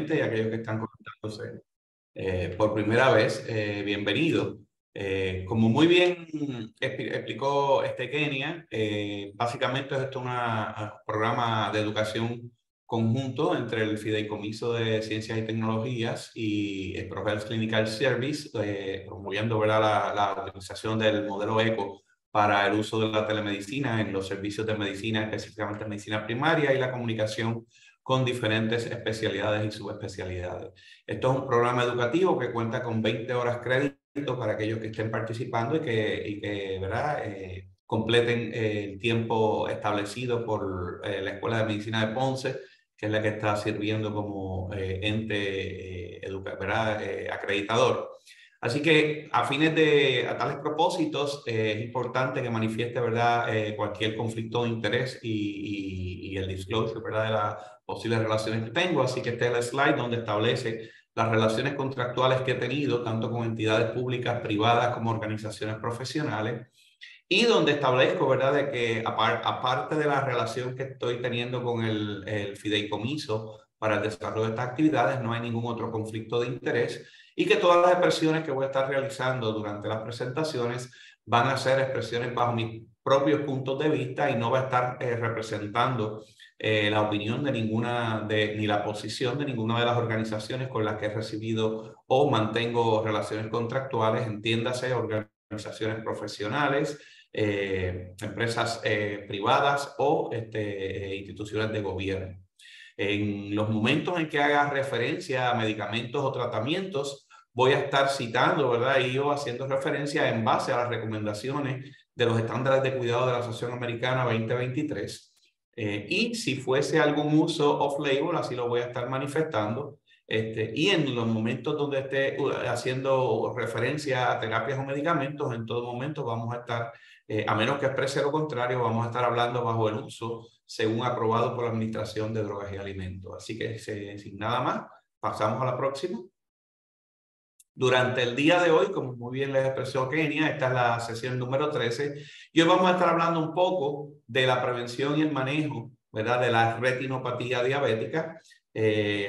y aquellos que están conectándose por primera vez, bienvenido. Como muy bien explicó Kenia, básicamente esto es un programa de educación conjunto entre el Fideicomiso de Ciencias y Tecnologías y el ProHealth Clinical Service, promoviendo, ¿verdad?, la utilización del modelo ECO para el uso de la telemedicina en los servicios de medicina, específicamente medicina primaria, y la comunicación con diferentes especialidades y subespecialidades. Esto es un programa educativo que cuenta con 20 horas crédito para aquellos que estén participando y que ¿verdad?, completen el tiempo establecido por la Escuela de Medicina de Ponce, que es la que está sirviendo como ente acreditador. Así que a tales propósitos es importante que manifieste, ¿verdad?, cualquier conflicto de interés y el disclosure, ¿verdad?, de las posibles relaciones que tengo. Así que este es el slide donde establece las relaciones contractuales que he tenido, tanto con entidades públicas, privadas, como organizaciones profesionales, y donde establezco, ¿verdad?, de que aparte de la relación que estoy teniendo con el fideicomiso para el desarrollo de estas actividades, no hay ningún otro conflicto de interés, y que todas las expresiones que voy a estar realizando durante las presentaciones van a ser expresiones bajo mis propios puntos de vista y no va a estar representando la opinión de ni la posición de ninguna de las organizaciones con las que he recibido o mantengo relaciones contractuales, entiéndase, organizaciones profesionales, empresas privadas o instituciones de gobierno. En los momentos en que haga referencia a medicamentos o tratamientos, voy a estar citando, ¿verdad?, y yo haciendo referencia en base a las recomendaciones de los estándares de cuidado de la Asociación Americana 2023. Y si fuese algún uso off-label, así lo voy a estar manifestando. Y en los momentos donde esté haciendo referencia a terapias o medicamentos, en todo momento vamos a estar, a menos que exprese lo contrario, vamos a estar hablando bajo el uso según aprobado por la Administración de Drogas y Alimentos. Así que sin nada más, pasamos a la próxima. Durante el día de hoy, como muy bien les expresó Kenia, esta es la sesión número 13, y hoy vamos a estar hablando un poco de la prevención y el manejo, ¿verdad?, de la retinopatía diabética,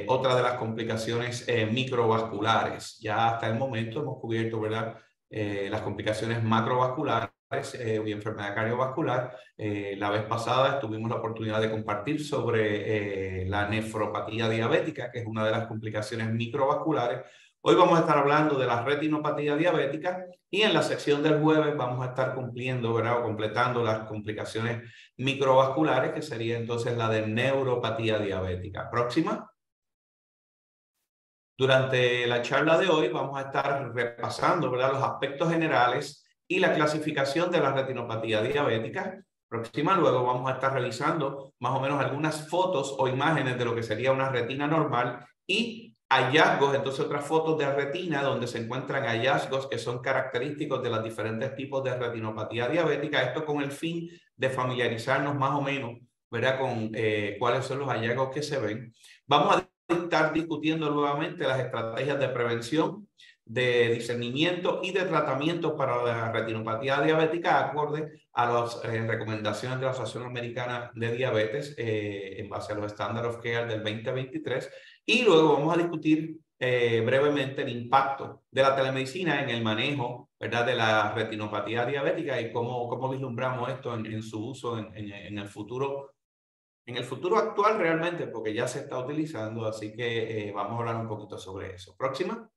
otra de las complicaciones microvasculares. Ya hasta el momento hemos cubierto, ¿verdad?, las complicaciones macrovasculares y enfermedad cardiovascular. La vez pasada tuvimos la oportunidad de compartir sobre la nefropatía diabética, que es una de las complicaciones microvasculares. Hoy vamos a estar hablando de la retinopatía diabética y en la sección del jueves vamos a estar cumpliendo, ¿verdad?, o completando las complicaciones microvasculares, que sería entonces la de neuropatía diabética. Próxima. Durante la charla de hoy vamos a estar repasando, ¿verdad?, los aspectos generales y la clasificación de la retinopatía diabética. Próxima. Luego vamos a estar revisando más o menos algunas fotos o imágenes de lo que sería una retina normal y hallazgos, entonces otras fotos de retina donde se encuentran hallazgos que son característicos de los diferentes tipos de retinopatía diabética. Esto con el fin de familiarizarnos más o menos, ¿verdad?, con cuáles son los hallazgos que se ven. Vamos a estar discutiendo nuevamente las estrategias de prevención, de discernimiento y de tratamiento para la retinopatía diabética acorde a las recomendaciones de la Asociación Americana de Diabetes en base a los Standard of Care del 2023. Y luego vamos a discutir brevemente el impacto de la telemedicina en el manejo, ¿verdad?, de la retinopatía diabética y cómo vislumbramos esto en su uso en el futuro. En el futuro actual realmente, porque ya se está utilizando, así que vamos a hablar un poquito sobre eso. Próxima.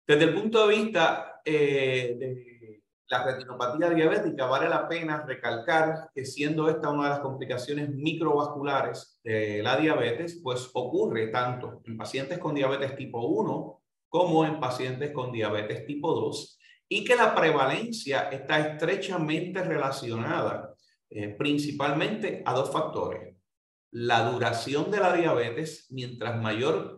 Desde el punto de vista de la retinopatía diabética, vale la pena recalcar que siendo esta una de las complicaciones microvasculares de la diabetes, pues ocurre tanto en pacientes con diabetes tipo 1 como en pacientes con diabetes tipo 2 y que la prevalencia está estrechamente relacionada principalmente a dos factores. La duración de la diabetes, mientras mayor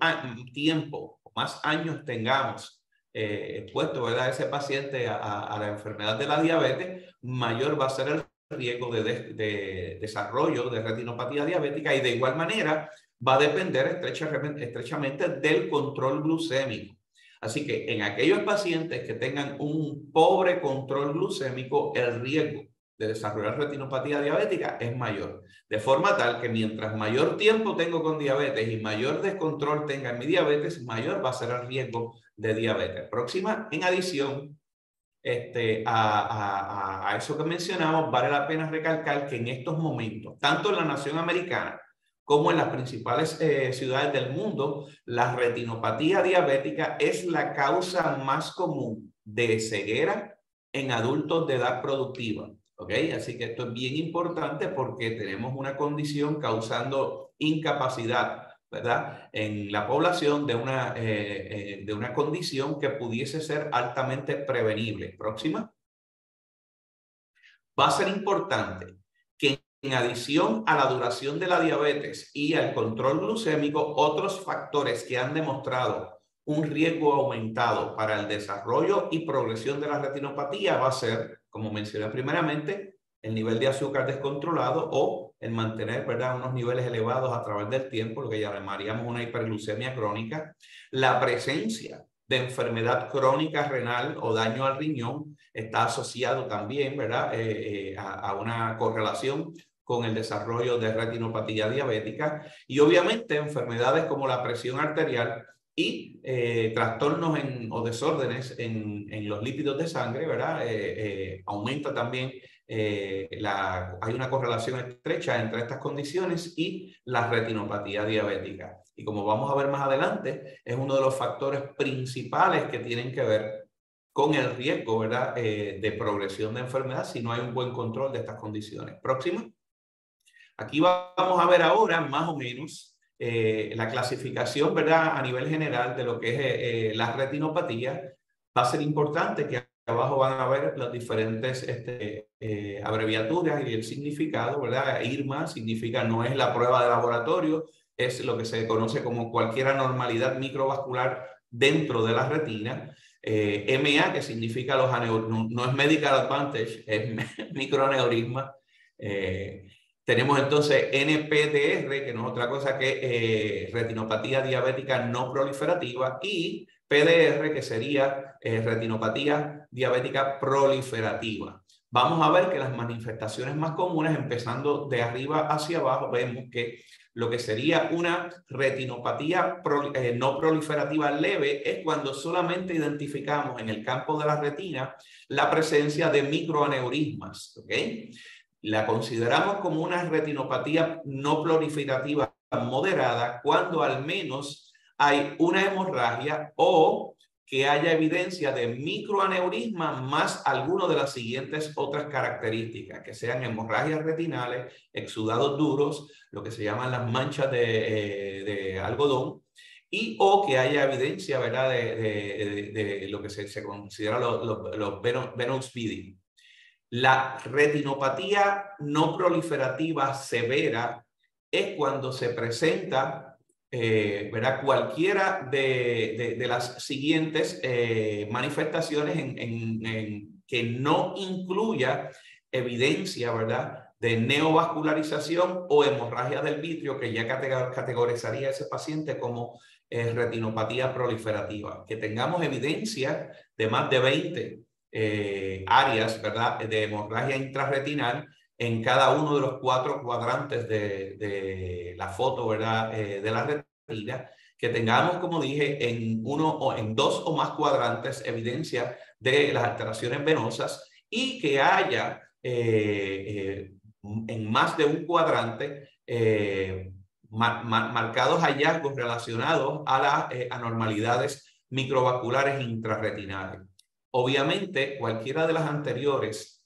tiempo o más años tengamos expuesto, ¿verdad?, ese paciente a la enfermedad de la diabetes, mayor va a ser el riesgo de desarrollo de retinopatía diabética y de igual manera va a depender estrechamente del control glucémico. Así que en aquellos pacientes que tengan un pobre control glucémico, el riesgo de desarrollar retinopatía diabética es mayor. De forma tal que mientras mayor tiempo tengo con diabetes y mayor descontrol tenga en mi diabetes, mayor va a ser el riesgo de diabetes próxima. En adición, a eso que mencionamos, vale la pena recalcar que en estos momentos, tanto en la nación americana como en las principales ciudades del mundo, la retinopatía diabética es la causa más común de ceguera en adultos de edad productiva. ¿Ok? Así que esto es bien importante porque tenemos una condición causando incapacidad, ¿verdad?, en la población de una condición que pudiese ser altamente prevenible. Próxima. Va a ser importante que en adición a la duración de la diabetes y al control glucémico, otros factores que han demostrado un riesgo aumentado para el desarrollo y progresión de la retinopatía va a ser, como mencioné primeramente, el nivel de azúcar descontrolado o el mantener, ¿verdad?, unos niveles elevados a través del tiempo, lo que llamaríamos una hiperglucemia crónica, la presencia de enfermedad crónica renal o daño al riñón está asociado también, ¿verdad?, a una correlación con el desarrollo de retinopatía diabética y obviamente enfermedades como la presión arterial y trastornos o desórdenes en los lípidos de sangre, ¿verdad? Aumenta también, hay una correlación estrecha entre estas condiciones y la retinopatía diabética. Y como vamos a ver más adelante, es uno de los factores principales que tienen que ver con el riesgo, ¿verdad?, de progresión de enfermedad si no hay un buen control de estas condiciones. Próxima. Aquí vamos a ver ahora más o menos la clasificación, ¿verdad?, a nivel general de lo que es la retinopatía. Va a ser importante que abajo van a ver las diferentes abreviaturas y el significado, ¿verdad? IRMA significa no es la prueba de laboratorio, es lo que se conoce como cualquier anormalidad microvascular dentro de la retina. MA, que significa no es medical advantage, es microaneurisma. Tenemos entonces NPDR, que no es otra cosa que retinopatía diabética no proliferativa, y PDR, que sería retinopatía diabética proliferativa. Vamos a ver que las manifestaciones más comunes, empezando de arriba hacia abajo, vemos que lo que sería una retinopatía no proliferativa leve es cuando solamente identificamos en el campo de la retina la presencia de microaneurismas, ¿ok? La consideramos como una retinopatía no proliferativa moderada cuando al menos hay una hemorragia o que haya evidencia de microaneurisma más alguno de las siguientes otras características, que sean hemorragias retinales, exudados duros, lo que se llaman las manchas de algodón, y o que haya evidencia, ¿verdad?, de lo que se considera los venous bleeding. La retinopatía no proliferativa severa es cuando se presenta, ¿verdad?, cualquiera de las siguientes manifestaciones que no incluya evidencia, ¿verdad?, de neovascularización o hemorragia del vitrio, que ya categorizaría a ese paciente como retinopatía proliferativa. Que tengamos evidencia de más de 20 áreas, ¿verdad?, de hemorragia intrarretinal en cada uno de los 4 cuadrantes de la foto, ¿verdad?, de la retina, que tengamos, como dije, en 2 o más cuadrantes evidencia de las alteraciones venosas y que haya en más de un cuadrante marcados hallazgos relacionados a las anormalidades microvasculares intrarretinales. Obviamente, cualquiera de las anteriores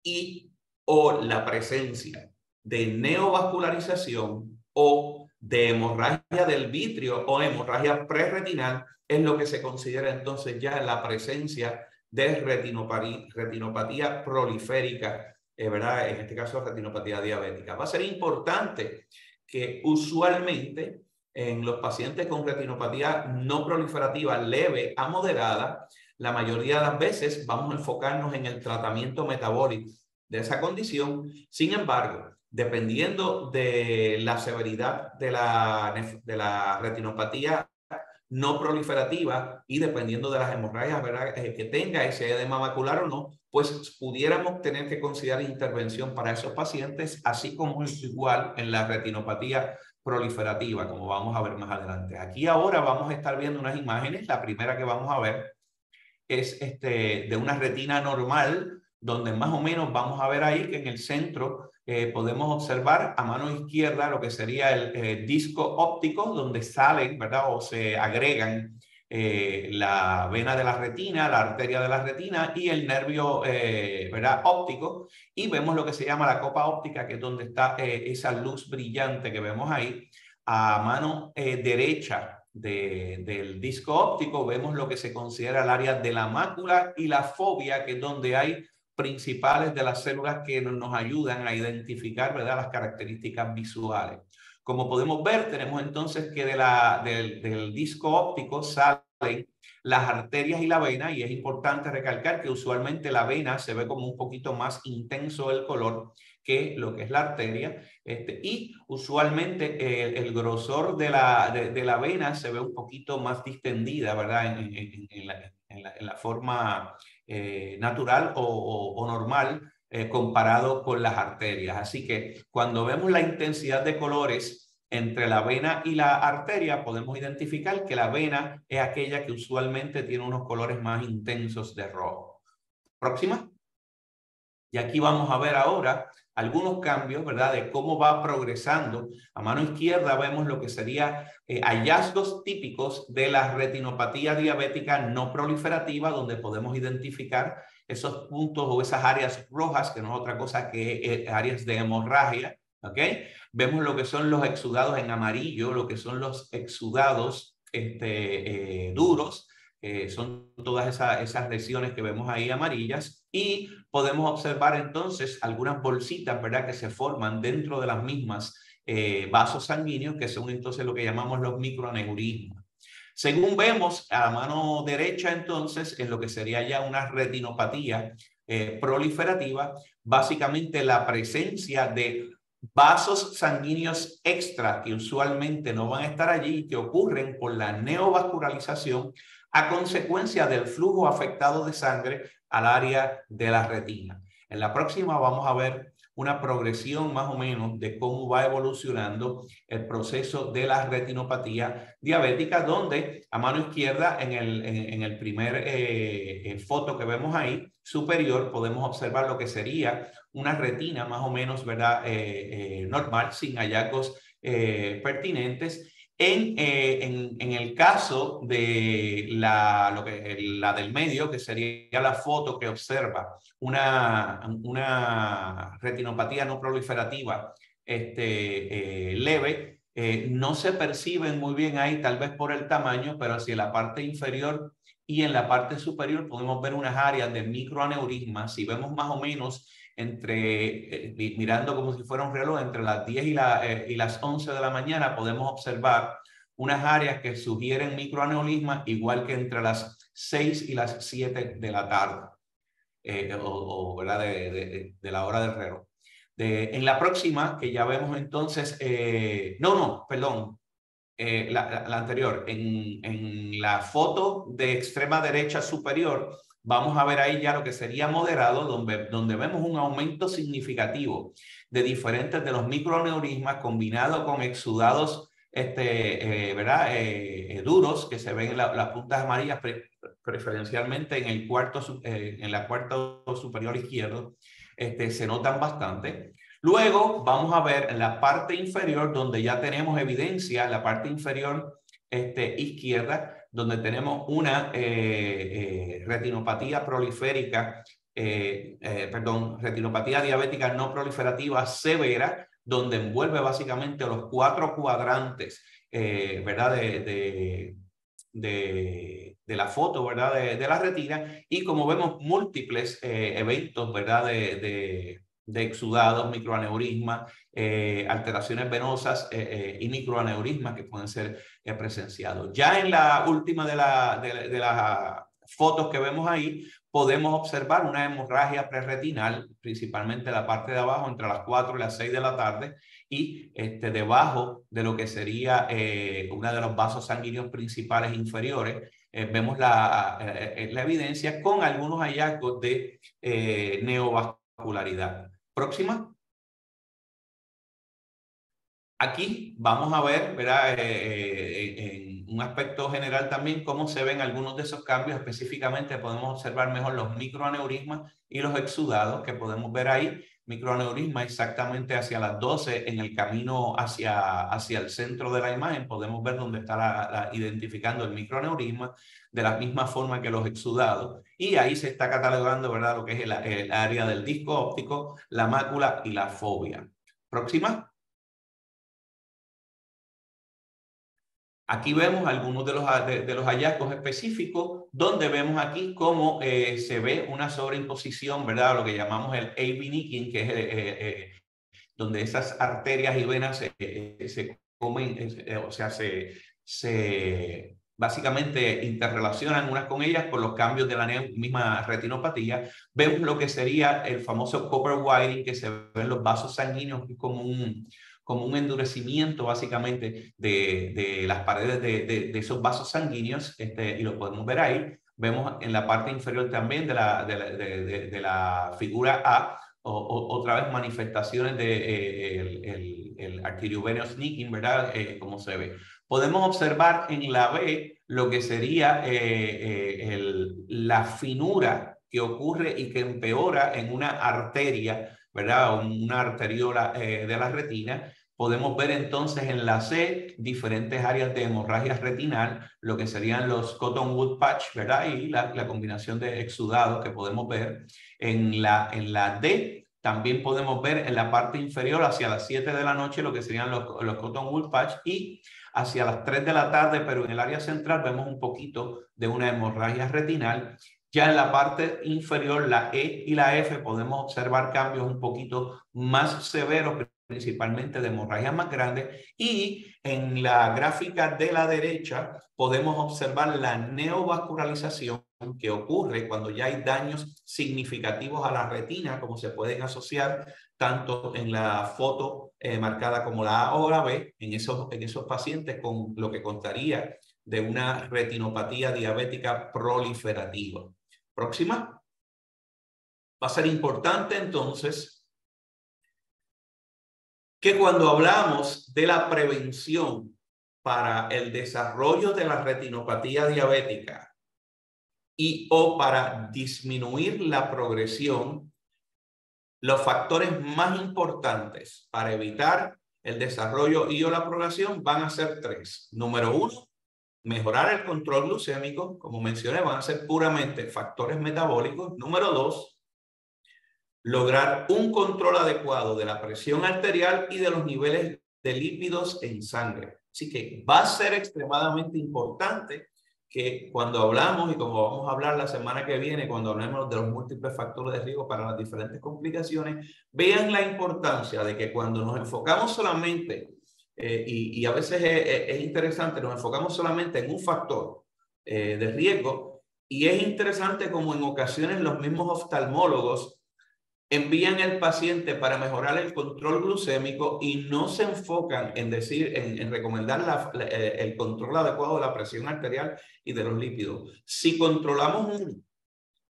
y o la presencia de neovascularización o de hemorragia del vitrio o hemorragia prerretinal es lo que se considera entonces ya la presencia de retinopatía proliférica, ¿verdad? En este caso, retinopatía diabética. Va a ser importante que usualmente en los pacientes con retinopatía no proliferativa leve a moderada, la mayoría de las veces vamos a enfocarnos en el tratamiento metabólico de esa condición. Sin embargo, dependiendo de la severidad de la retinopatía no proliferativa y dependiendo de las hemorragias, ¿verdad? Que tenga, ese edema macular o no, pues pudiéramos tener que considerar intervención para esos pacientes, así como igual en la retinopatía proliferativa, como vamos a ver más adelante. Aquí ahora vamos a estar viendo unas imágenes. La primera que vamos a ver es de una retina normal, donde más o menos vamos a ver ahí que en el centro podemos observar a mano izquierda lo que sería el disco óptico, donde salen, ¿verdad? O se agregan la vena de la retina, la arteria de la retina y el nervio, ¿verdad? Óptico. Y vemos lo que se llama la copa óptica, que es donde está esa luz brillante que vemos ahí. A mano derecha del disco óptico vemos lo que se considera el área de la mácula y la fóvea, que es donde hay principales de las células que nos ayudan a identificar, ¿verdad?, las características visuales. Como podemos ver, tenemos entonces que del disco óptico salen las arterias y la vena, y es importante recalcar que usualmente la vena se ve como un poquito más intenso el color que lo que es la arteria, y usualmente el grosor de la vena se ve un poquito más distendida, ¿verdad? En la forma natural o normal comparado con las arterias. Así que cuando vemos la intensidad de colores entre la vena y la arteria, podemos identificar que la vena es aquella que usualmente tiene unos colores más intensos de rojo. Próxima. Y aquí vamos a ver ahora algunos cambios, ¿verdad?, de cómo va progresando. A mano izquierda vemos lo que sería hallazgos típicos de la retinopatía diabética no proliferativa, donde podemos identificar esos puntos o esas áreas rojas, que no es otra cosa que áreas de hemorragia, ¿ok? Vemos lo que son los exudados en amarillo, lo que son los exudados duros, son todas esas lesiones que vemos ahí amarillas, y podemos observar entonces algunas bolsitas, ¿verdad?, que se forman dentro de las mismas vasos sanguíneos, que son entonces lo que llamamos los microaneurismas. Según vemos a la mano derecha, entonces, en lo que sería ya una retinopatía proliferativa, básicamente la presencia de vasos sanguíneos extra que usualmente no van a estar allí y que ocurren por la neovascularización a consecuencia del flujo afectado de sangre al área de la retina. En la próxima vamos a ver una progresión más o menos de cómo va evolucionando el proceso de la retinopatía diabética, donde a mano izquierda en el primer foto que vemos ahí superior podemos observar lo que sería una retina más o menos, ¿verdad?, normal, sin hallazgos pertinentes. En el caso de la del medio, que sería la foto que observa una retinopatía no proliferativa leve, no se perciben muy bien ahí, tal vez por el tamaño, pero si en la parte inferior y en la parte superior podemos ver unas áreas de microaneurismas. Si vemos más o menos mirando como si fuera un reloj, entre las 10 y las 11 de la mañana, podemos observar unas áreas que sugieren microaneurismas, igual que entre las 6 y las 7 de la tarde, ¿verdad?, de la hora del reloj. En la próxima, que ya vemos entonces, perdón, la anterior, en la foto de extrema derecha superior, vamos a ver ahí ya lo que sería moderado, donde vemos un aumento significativo de diferentes de los microaneurismas combinado con exudados ¿verdad? Duros, que se ven en las puntas amarillas, preferencialmente en la cuarto superior izquierdo, se notan bastante. Luego vamos a ver en la parte inferior, donde ya tenemos evidencia, la parte inferior izquierda, donde tenemos una retinopatía proliférica, retinopatía diabética no proliferativa severa, donde envuelve básicamente los 4 cuadrantes, ¿verdad?, de la foto, ¿verdad?, de la retina, y como vemos múltiples eventos, ¿verdad?, de exudados, microaneurismas, alteraciones venosas y microaneurismas que pueden ser presenciados. Ya en la última de las fotos que vemos ahí, podemos observar una hemorragia prerretinal, principalmente la parte de abajo, entre las 4 y las 6 de la tarde, y debajo de lo que sería uno de los vasos sanguíneos principales inferiores, vemos la evidencia con algunos hallazgos de neovascularidad. Próxima. Aquí vamos a ver, ¿verdad? En un aspecto general también cómo se ven algunos de esos cambios. Específicamente podemos observar mejor los microaneurismas y los exudados que podemos ver ahí. Microaneurisma exactamente hacia las 12 en el camino hacia el centro de la imagen. Podemos ver dónde está identificando el microaneurisma de la misma forma que los exudados. Y ahí se está catalogando, ¿verdad? Lo que es el área del disco óptico, la mácula y la fobia. Próxima. Aquí vemos algunos de los hallazgos específicos, donde vemos aquí cómo se ve una sobreimposición, ¿verdad? Lo que llamamos el A-vinictin, que es donde esas arterias y venas se comen, o sea, se básicamente interrelacionan unas con ellas por los cambios de la misma retinopatía. Vemos lo que sería el famoso copper wiring, que se ve en los vasos sanguíneos como un endurecimiento básicamente de las paredes de esos vasos sanguíneos, y lo podemos ver ahí. Vemos en la parte inferior también de la figura A, otra vez manifestaciones de el arteriovenous sneaking, ¿verdad? Como se ve. Podemos observar en la B lo que sería la finura que ocurre y que empeora en una arteria, ¿verdad? Una arteriola de la retina. Podemos ver entonces en la C diferentes áreas de hemorragia retinal, lo que serían los cottonwood patch, ¿verdad? Y la combinación de exudados que podemos ver. En la D también podemos ver en la parte inferior hacia las 7 de la noche lo que serían los cottonwood patch, y hacia las 3 de la tarde, pero en el área central vemos un poquito de una hemorragia retinal. Ya en la parte inferior, la E y la F, podemos observar cambios un poquito más severos, principalmente de hemorragias más grandes, y en la gráfica de la derecha podemos observar la neovascularización que ocurre cuando ya hay daños significativos a la retina, como se pueden asociar tanto en la foto marcada como la A o la B, en esos pacientes con lo que contaría de una retinopatía diabética proliferativa. Próxima. Va a ser importante entonces que cuando hablamos de la prevención para el desarrollo de la retinopatía diabética o para disminuir la progresión, los factores más importantes para evitar el desarrollo o la progresión van a ser 3. Número 1, mejorar el control glucémico. Como mencioné, van a ser puramente factores metabólicos. Número 2, lograr un control adecuado de la presión arterial y de los niveles de lípidos en sangre. Así que va a ser extremadamente importante que cuando hablamos, y como vamos a hablar la semana que viene, cuando hablemos de los múltiples factores de riesgo para las diferentes complicaciones, vean la importancia de que cuando nos enfocamos solamente, y a veces es interesante, nos enfocamos solamente en un factor de riesgo, y es interesante como en ocasiones los mismos oftalmólogos envían al paciente para mejorar el control glucémico y no se enfocan en recomendar el control adecuado de la presión arterial y de los lípidos. Si controlamos uno,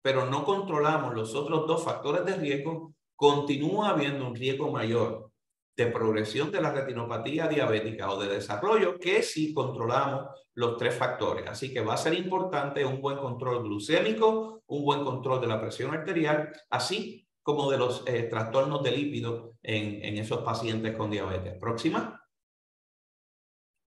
pero no controlamos los otros 2 factores de riesgo, continúa habiendo un riesgo mayor de progresión de la retinopatía diabética o de desarrollo que si controlamos los 3 factores. Así que va a ser importante un buen control glucémico, un buen control de la presión arterial, así como de los trastornos de lípidos en esos pacientes con diabetes. Próxima.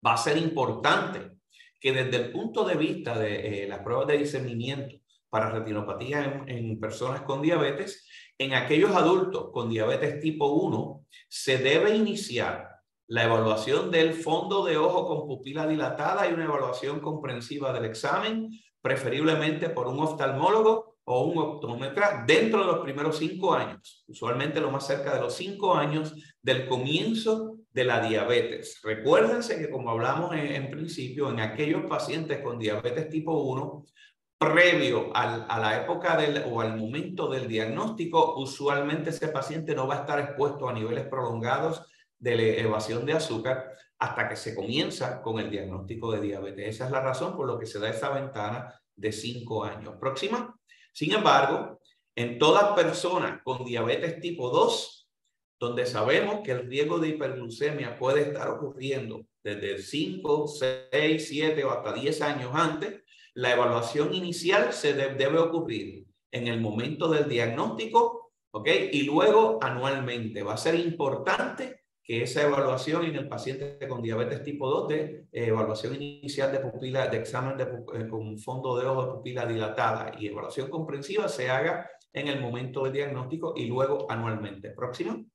Va a ser importante que desde el punto de vista de las pruebas de discernimiento para retinopatía en personas con diabetes, en aquellos adultos con diabetes tipo 1, se debe iniciar la evaluación del fondo de ojo con pupila dilatada y una evaluación comprensiva del examen, preferiblemente por un oftalmólogo o un optómetra dentro de los primeros 5 años, usualmente lo más cerca de los 5 años del comienzo de la diabetes. Recuérdense que como hablamos en principio, en aquellos pacientes con diabetes tipo 1, previo a la época o al momento del diagnóstico, usualmente ese paciente no va a estar expuesto a niveles prolongados de elevación de azúcar hasta que se comienza con el diagnóstico de diabetes. Esa es la razón por la que se da esa ventana de 5 años. Próxima. Sin embargo, en todas personas con diabetes tipo 2, donde sabemos que el riesgo de hiperglucemia puede estar ocurriendo desde 5, 6, 7 o hasta 10 años antes, la evaluación inicial se debe ocurrir en el momento del diagnóstico, ¿ok? Y luego anualmente. Va a ser importante que esa evaluación en el paciente con diabetes tipo 2 de evaluación inicial de pupila, de examen con fondo de ojo de pupila dilatada y evaluación comprensiva se haga en el momento del diagnóstico y luego anualmente. Próximo.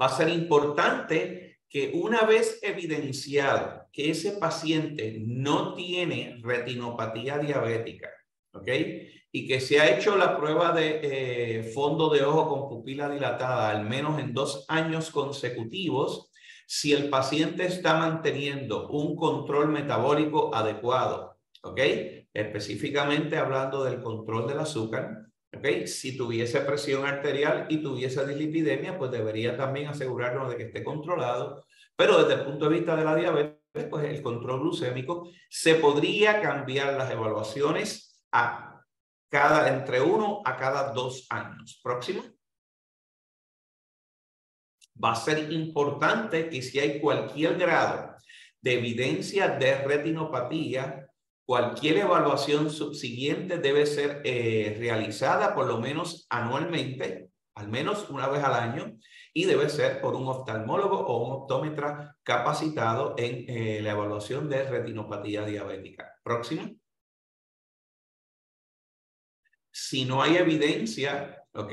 Va a ser importante que una vez evidenciado que ese paciente no tiene retinopatía diabética, ¿ok? Y que se ha hecho la prueba de fondo de ojo con pupila dilatada al menos en 2 años consecutivos, si el paciente está manteniendo un control metabólico adecuado, ¿ok? Específicamente hablando del control del azúcar, ¿ok? Si tuviese presión arterial y tuviese dislipidemia, pues debería también asegurarnos de que esté controlado. Pero desde el punto de vista de la diabetes, pues el control glucémico, se podría cambiar las evaluaciones entre 1 a cada 2 años. Próximo. Va a ser importante que si hay cualquier grado de evidencia de retinopatía, cualquier evaluación subsiguiente debe ser realizada por lo menos anualmente, al menos una vez al año, y debe ser por un oftalmólogo o un optómetra capacitado en la evaluación de retinopatía diabética. Próximo. Si no hay evidencia, ¿ok?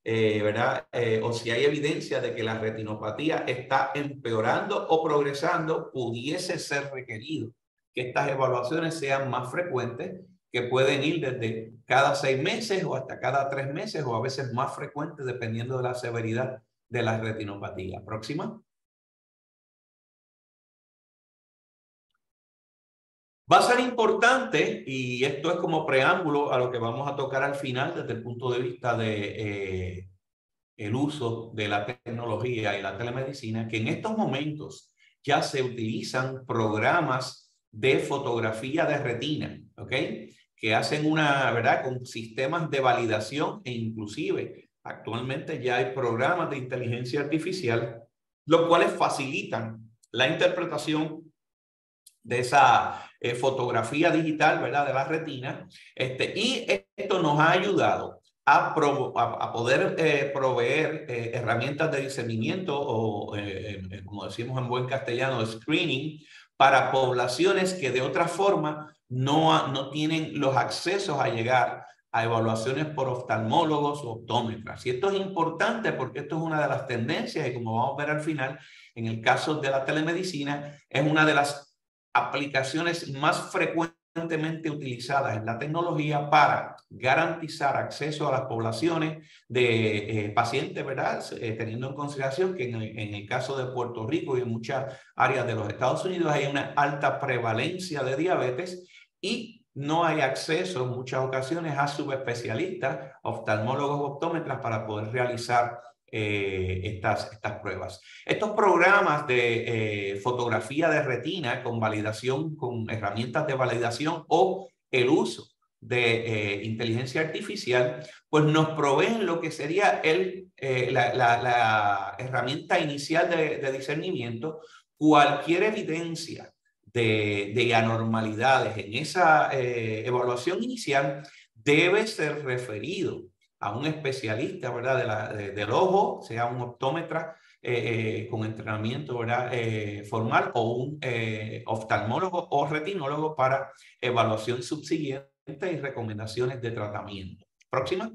¿Verdad? O si hay evidencia de que la retinopatía está empeorando o progresando, pudiese ser requerido que estas evaluaciones sean más frecuentes, que pueden ir desde cada 6 meses o hasta cada 3 meses o a veces más frecuentes dependiendo de la severidad de la retinopatía. Próxima. Va a ser importante, y esto es como preámbulo a lo que vamos a tocar al final desde el punto de vista de el uso de la tecnología y la telemedicina, que en estos momentos ya se utilizan programas de fotografía de retina, ¿ok? Que hacen ¿verdad? Con sistemas de validación e inclusive actualmente ya hay programas de inteligencia artificial, los cuales facilitan la interpretación de esa fotografía digital, ¿verdad? De la retina. Y esto nos ha ayudado a poder proveer herramientas de discernimiento o, como decimos en buen castellano, screening para poblaciones que de otra forma no tienen los accesos a llegar a evaluaciones por oftalmólogos o optómetras. Y esto es importante porque esto es una de las tendencias y como vamos a ver al final, en el caso de la telemedicina, es una de las aplicaciones más frecuentemente utilizadas en la tecnología para garantizar acceso a las poblaciones de pacientes, ¿verdad? Teniendo en consideración que en el caso de Puerto Rico y en muchas áreas de los Estados Unidos hay una alta prevalencia de diabetes y no hay acceso en muchas ocasiones a subespecialistas, oftalmólogos, optómetras para poder realizar estas pruebas. Estos programas de fotografía de retina con validación, con herramientas de validación o el uso de inteligencia artificial, pues nos proveen lo que sería la herramienta inicial de discernimiento. Cualquier evidencia de anormalidades en esa evaluación inicial debe ser referido a un especialista, ¿verdad? Del ojo, sea un optómetra con entrenamiento, ¿verdad? Formal o un oftalmólogo o retinólogo para evaluación subsiguiente y recomendaciones de tratamiento. Próxima.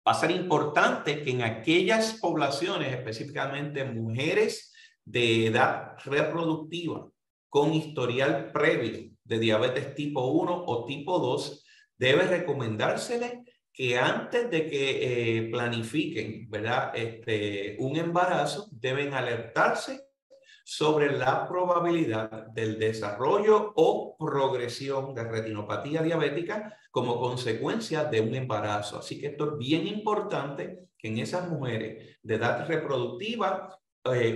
Va a ser importante que en aquellas poblaciones, específicamente mujeres de edad reproductiva con historial previo de diabetes tipo 1 o tipo 2, debe recomendársele que antes de que planifiquen, ¿verdad? Un embarazo, deben alertarse sobre la probabilidad del desarrollo o progresión de retinopatía diabética como consecuencia de un embarazo. Así que esto es bien importante que en esas mujeres de edad reproductiva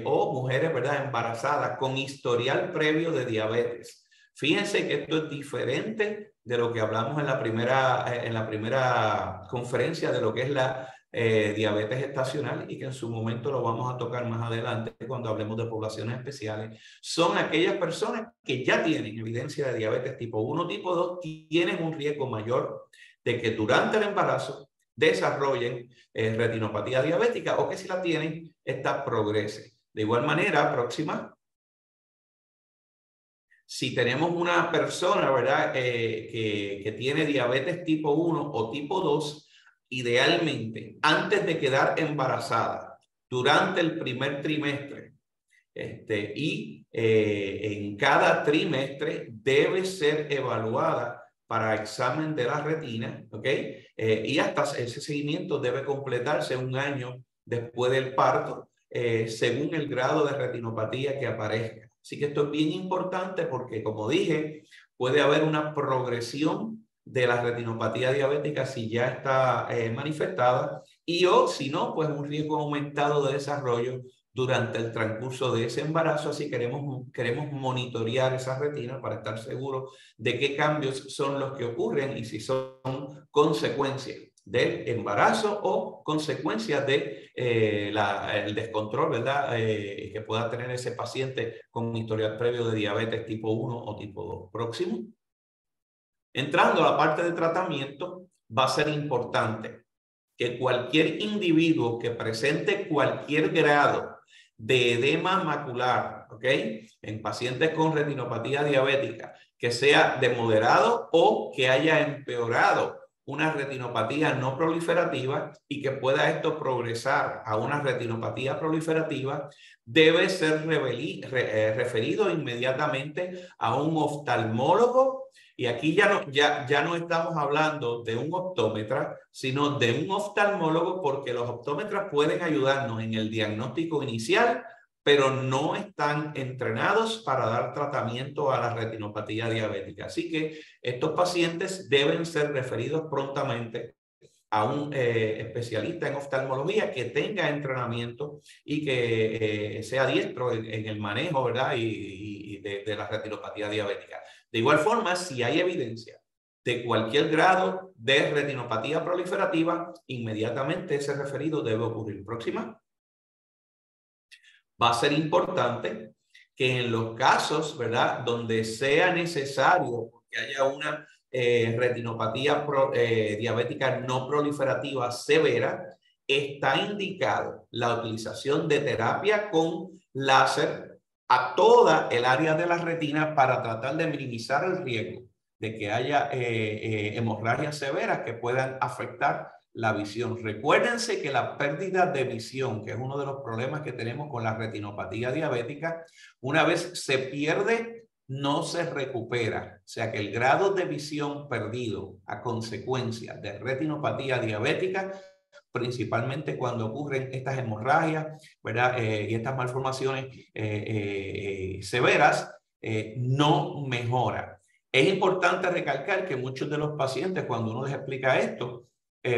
o mujeres, ¿verdad?, embarazadas con historial previo de diabetes. Fíjense que esto es diferente de lo que hablamos en la primera conferencia de lo que es la diabetes gestacional, y que en su momento lo vamos a tocar más adelante cuando hablemos de poblaciones especiales. Son aquellas personas que ya tienen evidencia de diabetes tipo 1, tipo 2, tienen un riesgo mayor de que durante el embarazo desarrollen retinopatía diabética, o que si la tienen, esta progrese. De igual manera, próxima. Si tenemos una persona, ¿verdad?, que tiene diabetes tipo 1 o tipo 2, idealmente, antes de quedar embarazada, durante el primer trimestre, en cada trimestre debe ser evaluada para examen de la retina, ¿ok? Y hasta ese seguimiento debe completarse 1 año después del parto, según el grado de retinopatía que aparezca. Así que esto es bien importante porque, como dije, puede haber una progresión de la retinopatía diabética si ya está manifestada, o si no, pues un riesgo aumentado de desarrollo durante el transcurso de ese embarazo. Así queremos monitorear esa retina para estar seguros de qué cambios son los que ocurren y si son consecuencias del embarazo o consecuencias de el descontrol, ¿verdad?, que pueda tener ese paciente con un historial previo de diabetes tipo 1 o tipo 2. Próximo. Entrando a la parte de tratamiento, va a ser importante que cualquier individuo que presente cualquier grado de edema macular, ¿ok?, en pacientes con retinopatía diabética, que sea de moderado o que haya empeorado una retinopatía no proliferativa y que pueda esto progresar a una retinopatía proliferativa, debe ser referido inmediatamente a un oftalmólogo. Y aquí ya no estamos hablando de un optómetra, sino de un oftalmólogo, porque los optómetras pueden ayudarnos en el diagnóstico inicial, pero no están entrenados para dar tratamiento a la retinopatía diabética. Así que estos pacientes deben ser referidos prontamente a un especialista en oftalmología que tenga entrenamiento y que sea diestro en el manejo, ¿verdad?, y de la retinopatía diabética. De igual forma, si hay evidencia de cualquier grado de retinopatía proliferativa, inmediatamente ese referido debe ocurrir. Próxima. Va a ser importante que en los casos, ¿verdad?, donde sea necesario que haya una retinopatía diabética no proliferativa severa, está indicado la utilización de terapia con láser a toda el área de la retina para tratar de minimizar el riesgo de que haya hemorragias severas que puedan afectar la visión. Recuérdense que la pérdida de visión, que es uno de los problemas que tenemos con la retinopatía diabética, una vez se pierde, no se recupera. O sea que el grado de visión perdido a consecuencia de retinopatía diabética, principalmente cuando ocurren estas hemorragias, ¿verdad?, y estas malformaciones severas, no mejora. Es importante recalcar que muchos de los pacientes, cuando uno les explica esto,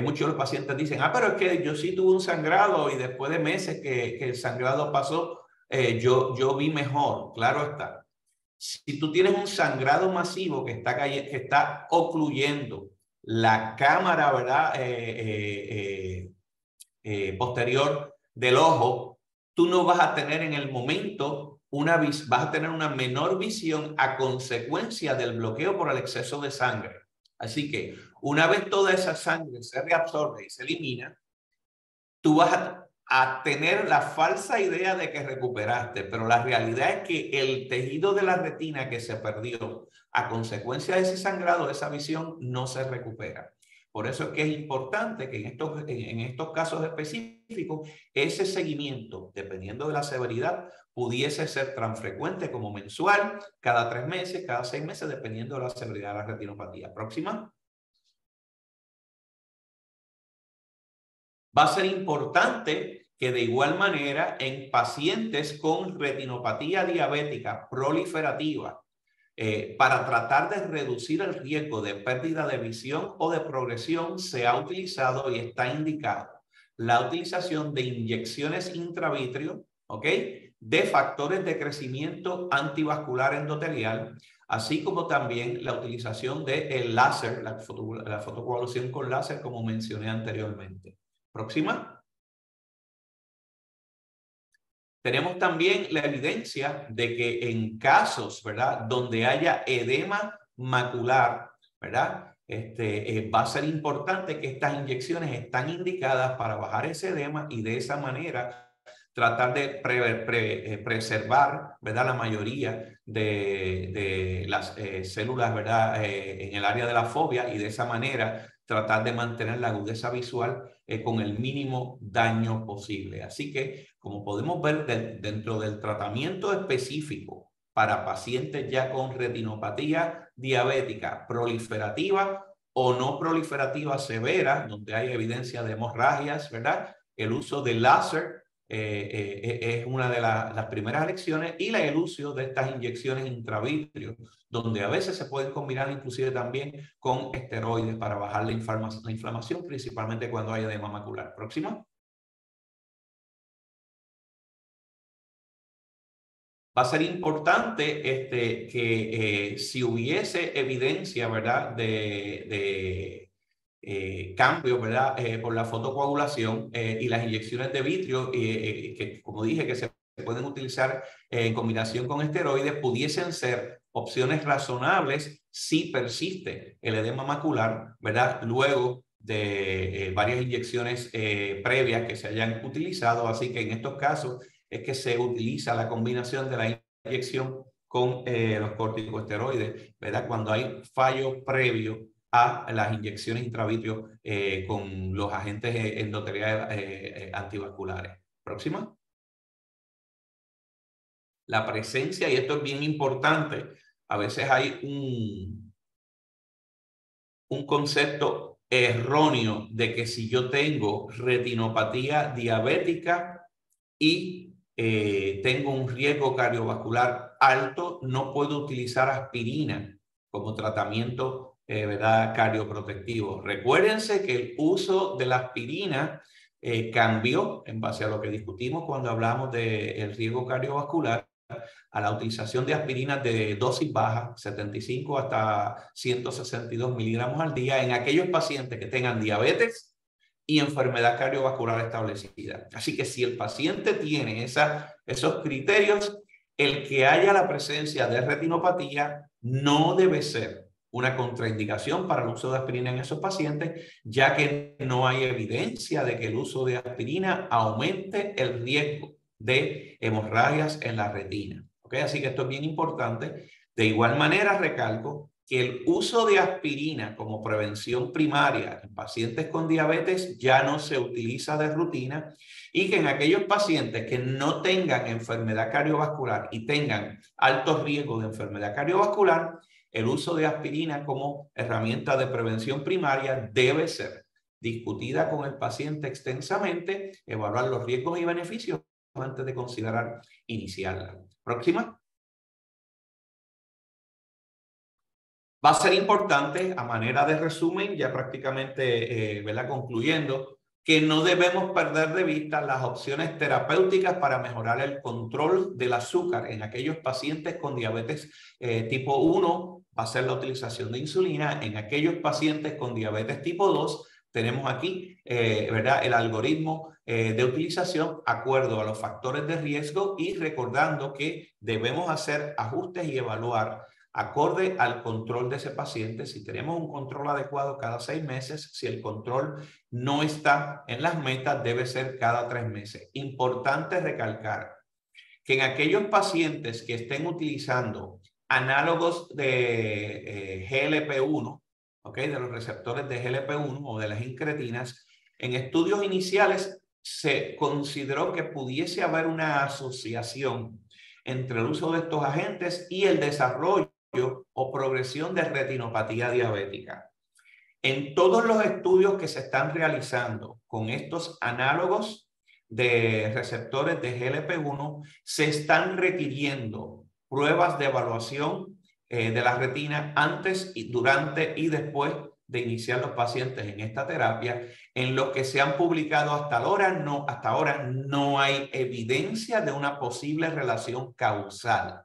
muchos de los pacientes dicen, pero es que yo sí tuve un sangrado y después de meses que el sangrado pasó, yo vi mejor. Claro está. Si tú tienes un sangrado masivo que está ocluyendo la cámara, ¿verdad?, posterior del ojo, tú no vas a tener en el momento vas a tener una menor visión a consecuencia del bloqueo por el exceso de sangre. Así que una vez toda esa sangre se reabsorbe y se elimina, tú vas a tener la falsa idea de que recuperaste, pero la realidad es que el tejido de la retina que se perdió a consecuencia de ese sangrado, esa visión no se recupera. Por eso es que es importante que en estos casos específicos, ese seguimiento, dependiendo de la severidad, pudiese ser tan frecuente como mensual, cada 3 meses, cada 6 meses, dependiendo de la severidad de la retinopatía. Próxima. Va a ser importante que de igual manera en pacientes con retinopatía diabética proliferativa, para tratar de reducir el riesgo de pérdida de visión o de progresión, se ha utilizado y está indicado la utilización de inyecciones intravítreas, ¿ok?, de factores de crecimiento antivascular endotelial, así como también la utilización del láser, la fotocoagulación con láser, como mencioné anteriormente. Próxima. Tenemos también la evidencia de que en casos, ¿verdad?, donde haya edema macular, ¿verdad?, va a ser importante que estas inyecciones están indicadas para bajar ese edema y de esa manera tratar de preservar, ¿verdad?, la mayoría de las células, ¿verdad?, en el área de la fobia, y de esa manera tratar de mantener la agudeza visual con el mínimo daño posible. Así que, como podemos ver, dentro del tratamiento específico para pacientes ya con retinopatía diabética proliferativa o no proliferativa severa, donde hay evidencia de hemorragias, ¿verdad?, el uso de láser es una de las primeras elecciones, y el uso de estas inyecciones intravítreas, donde a veces se pueden combinar inclusive también con esteroides para bajar la inflamación, principalmente cuando hay edema macular. Próxima. Va a ser importante que si hubiese evidencia, ¿verdad?, de cambios, ¿verdad?, por la fotocoagulación y las inyecciones de vitrio, que como dije, que se pueden utilizar en combinación con esteroides, pudiesen ser opciones razonables si persiste el edema macular, ¿verdad?, luego de varias inyecciones previas que se hayan utilizado. Así que en estos casos es que se utiliza la combinación de la inyección con los corticosteroides, ¿verdad?, cuando hay fallo previo a las inyecciones intravítreas con los agentes endoteliales antivasculares. Próxima. La presencia, y esto es bien importante, a veces hay un concepto erróneo de que si yo tengo retinopatía diabética y tengo un riesgo cardiovascular alto, no puedo utilizar aspirina como tratamiento, ¿verdad?, cardioprotectivo. Recuérdense que el uso de la aspirina cambió en base a lo que discutimos cuando hablamos del riesgo cardiovascular, a la utilización de aspirinas de dosis baja, 75 hasta 162 miligramos al día, en aquellos pacientes que tengan diabetes y enfermedad cardiovascular establecida. Así que si el paciente tiene esos criterios, el que haya la presencia de retinopatía no debe ser una contraindicación para el uso de aspirina en esos pacientes, ya que no hay evidencia de que el uso de aspirina aumente el riesgo de hemorragias en la retina. ¿Okay? Así que esto es bien importante. De igual manera, recalco que el uso de aspirina como prevención primaria en pacientes con diabetes ya no se utiliza de rutina, y que en aquellos pacientes que no tengan enfermedad cardiovascular y tengan alto riesgo de enfermedad cardiovascular, el uso de aspirina como herramienta de prevención primaria debe ser discutida con el paciente extensamente, evaluar los riesgos y beneficios antes de considerar iniciarla. Próxima. Va a ser importante, a manera de resumen, ya prácticamente ¿verdad?, concluyendo, que no debemos perder de vista las opciones terapéuticas para mejorar el control del azúcar en aquellos pacientes con diabetes tipo 1, va a ser la utilización de insulina. En aquellos pacientes con diabetes tipo 2, tenemos aquí ¿verdad?, el algoritmo de utilización acuerdo a los factores de riesgo, y recordando que debemos hacer ajustes y evaluar acorde al control de ese paciente. Si tenemos un control adecuado cada 6 meses, si el control no está en las metas, debe ser cada 3 meses. Importante recalcar que en aquellos pacientes que estén utilizando análogos de GLP-1, ¿okay?, de los receptores de GLP-1 o de las incretinas, en estudios iniciales se consideró que pudiese haber una asociación entre el uso de estos agentes y el desarrollo o progresión de retinopatía diabética. En todos los estudios que se están realizando con estos análogos, de receptores de GLP-1, se están requiriendo pruebas de evaluación de la retina antes, y durante y después de iniciar los pacientes en esta terapia. En lo que se han publicado hasta ahora no hay evidencia de una posible relación causal.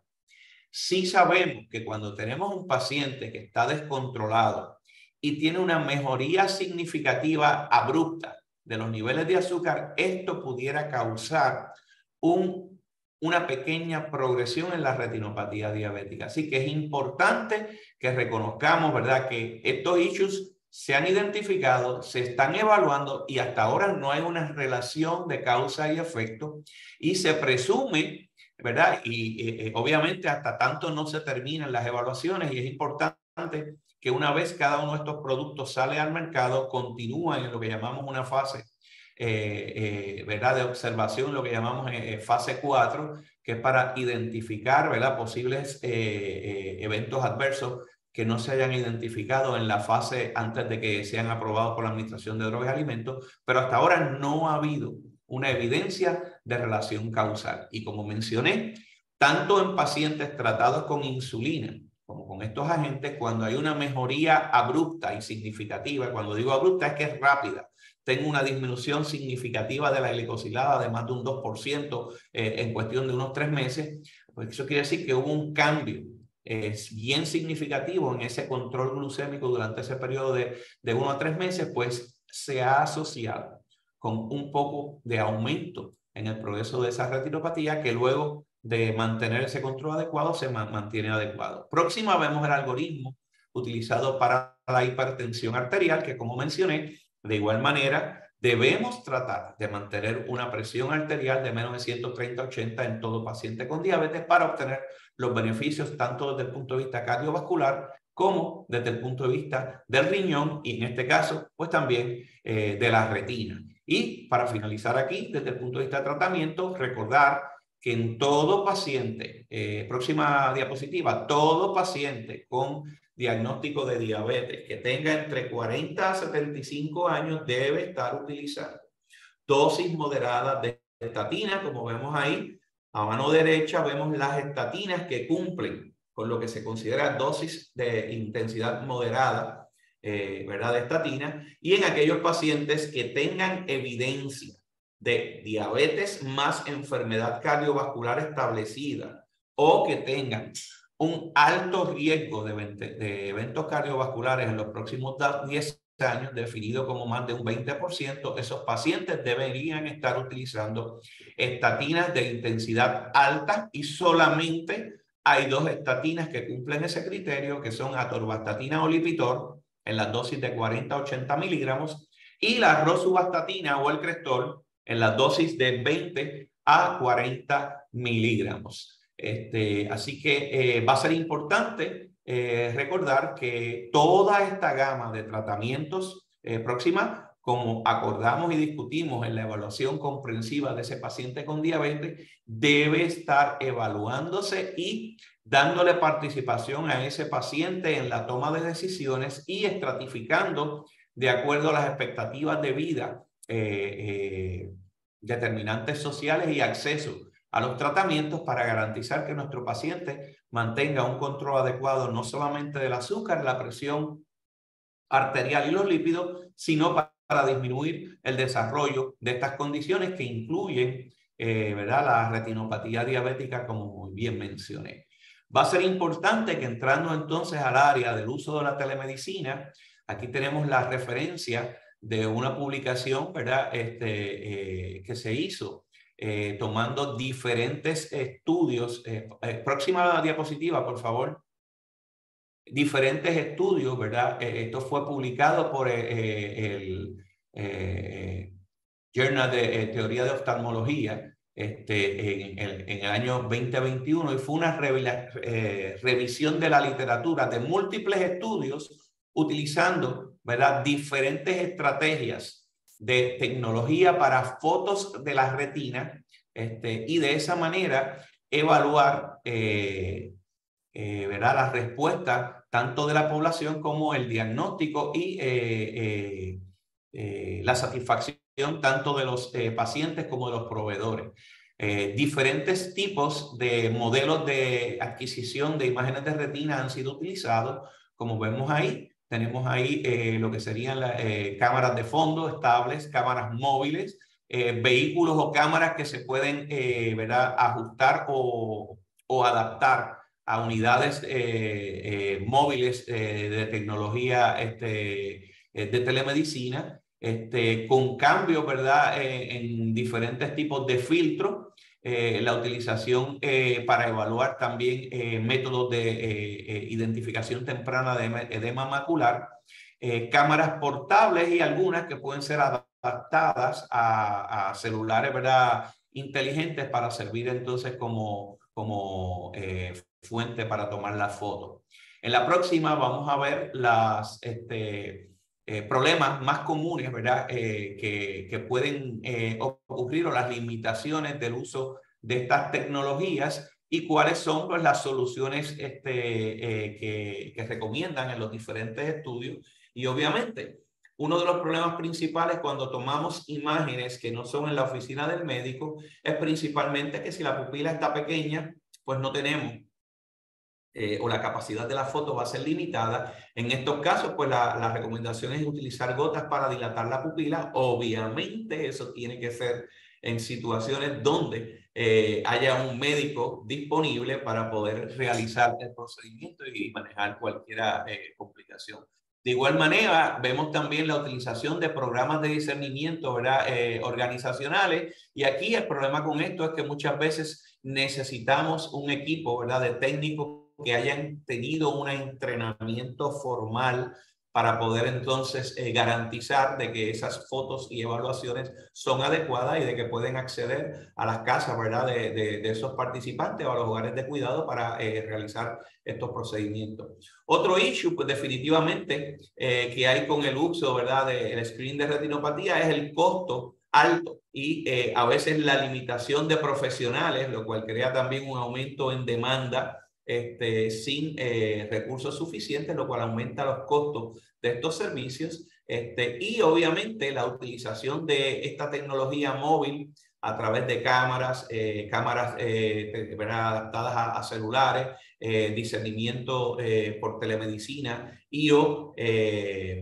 Sí sabemos que cuando tenemos un paciente que está descontrolado y tiene una mejoría significativa abrupta de los niveles de azúcar, esto pudiera causar una pequeña progresión en la retinopatía diabética. Así que es importante que reconozcamos, ¿verdad?, que estos issues se han identificado, se están evaluando y hasta ahora no hay una relación de causa y efecto, y se presume, ¿verdad? Y obviamente hasta tanto no se terminan las evaluaciones, y es importante que una vez cada uno de estos productos sale al mercado, continúan en lo que llamamos una fase ¿verdad?, de observación, lo que llamamos fase 4, que es para identificar, ¿verdad?, posibles eventos adversos que no se hayan identificado en la fase antes de que sean aprobados por la Administración de Drogas y Alimentos, pero hasta ahora no ha habido una evidencia de relación causal. Y como mencioné, tanto en pacientes tratados con insulina como con estos agentes, cuando hay una mejoría abrupta y significativa, cuando digo abrupta es que es rápida, tengo una disminución significativa de la glicosilada de más de un 2% en cuestión de unos 3 meses, pues eso quiere decir que hubo un cambio bien significativo en ese control glucémico durante ese periodo de 1 a 3 meses, pues se ha asociado con un poco de aumento en el progreso de esa retinopatía, que luego de mantener ese control adecuado se mantiene adecuado. Próxima vemos el algoritmo utilizado para la hipertensión arterial, que como mencioné, de igual manera debemos tratar de mantener una presión arterial de menos de 130/80 en todo paciente con diabetes para obtener los beneficios tanto desde el punto de vista cardiovascular como desde el punto de vista del riñón, y en este caso pues también de la retina. Y para finalizar aquí, desde el punto de vista de tratamiento, recordar que en todo paciente, próxima diapositiva, todo paciente con diagnóstico de diabetes que tenga entre 40 a 75 años debe estar utilizando dosis moderadas de estatina, como vemos ahí. A mano derecha vemos las estatinas que cumplen con lo que se considera dosis de intensidad moderada, ¿verdad?, de estatina, y en aquellos pacientes que tengan evidencia de diabetes más enfermedad cardiovascular establecida o que tengan un alto riesgo de eventos cardiovasculares en los próximos 10 años, definido como más de un 20%, esos pacientes deberían estar utilizando estatinas de intensidad alta, y solamente hay 2 estatinas que cumplen ese criterio, que son atorvastatina o Lipitor en las dosis de 40 a 80 miligramos y la rosuvastatina o el Crestor en las dosis de 20 a 40 miligramos. Así que va a ser importante recordar que toda esta gama de tratamientos próxima, como acordamos y discutimos en la evaluación comprensiva de ese paciente con diabetes, debe estar evaluándose y dándole participación a ese paciente en la toma de decisiones y estratificando de acuerdo a las expectativas de vida, determinantes sociales y acceso a los tratamientos, para garantizar que nuestro paciente mantenga un control adecuado no solamente del azúcar, la presión arterial y los lípidos, sino para disminuir el desarrollo de estas condiciones que incluyen, ¿verdad?, la retinopatía diabética, como muy bien mencioné. Va a ser importante que, entrando entonces al área del uso de la telemedicina, aquí tenemos la referencia de una publicación, ¿verdad?, que se hizo tomando diferentes estudios. Próxima diapositiva, por favor. Diferentes estudios, ¿verdad? Esto fue publicado por el Journal de Teoría de Oftalmología en el año 2021, y fue una revisión de la literatura de múltiples estudios utilizando, ¿verdad?, diferentes estrategias de tecnología para fotos de la retina, y de esa manera evaluar ¿verdad?, la respuesta tanto de la población como el diagnóstico y la satisfacción tanto de los pacientes como de los proveedores. Diferentes tipos de modelos de adquisición de imágenes de retina han sido utilizados, como vemos ahí. Tenemos ahí lo que serían las cámaras de fondo estables, cámaras móviles, vehículos o cámaras que se pueden ¿verdad? Ajustar o adaptar a unidades móviles de tecnología de telemedicina, con cambios, ¿verdad? En diferentes tipos de filtros, la utilización para evaluar también métodos de identificación temprana de edema macular, cámaras portables y algunas que pueden ser adaptadas a celulares, ¿verdad? Inteligentes para servir entonces como fuente para tomar la foto. En la próxima vamos a ver las problemas más comunes, ¿verdad? Que pueden ocurrir, o las limitaciones del uso de estas tecnologías, y cuáles son pues, las soluciones que recomiendan en los diferentes estudios. Y obviamente, uno de los problemas principales cuando tomamos imágenes que no son en la oficina del médico es principalmente que si la pupila está pequeña, pues no tenemos o la capacidad de la foto va a ser limitada. En estos casos, pues la recomendación es utilizar gotas para dilatar la pupila. Obviamente, eso tiene que ser en situaciones donde haya un médico disponible para poder realizar el procedimiento y manejar cualquier complicación. De igual manera, vemos también la utilización de programas de discernimiento, ¿verdad? Organizacionales, y aquí el problema con esto es que muchas veces necesitamos un equipo, ¿verdad? De técnicos que hayan tenido un entrenamiento formal para poder entonces garantizar de que esas fotos y evaluaciones son adecuadas y de que pueden acceder a las casas, ¿verdad? De esos participantes o a los hogares de cuidado para realizar estos procedimientos. Otro issue, pues definitivamente, que hay con el uso, ¿verdad? Del screening de retinopatía es el costo alto y a veces la limitación de profesionales, lo cual crea también un aumento en demanda sin recursos suficientes, lo cual aumenta los costos de estos servicios, y obviamente la utilización de esta tecnología móvil a través de cámaras, adaptadas a celulares, discernimiento por telemedicina y o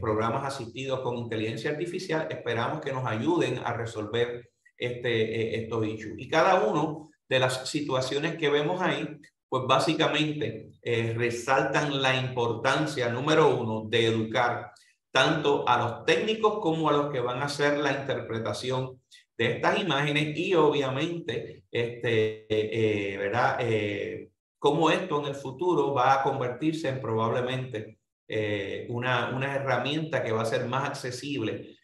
programas asistidos con inteligencia artificial, esperamos que nos ayuden a resolver estos issues. Y cada uno de las situaciones que vemos ahí, pues básicamente resaltan la importancia, número uno, de educar tanto a los técnicos como a los que van a hacer la interpretación de estas imágenes, y obviamente, ¿verdad? Cómo esto en el futuro va a convertirse en probablemente una herramienta que va a ser más accesible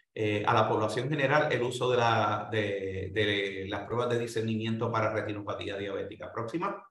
a la población general, el uso de las pruebas de discernimiento para retinopatía diabética. Próxima.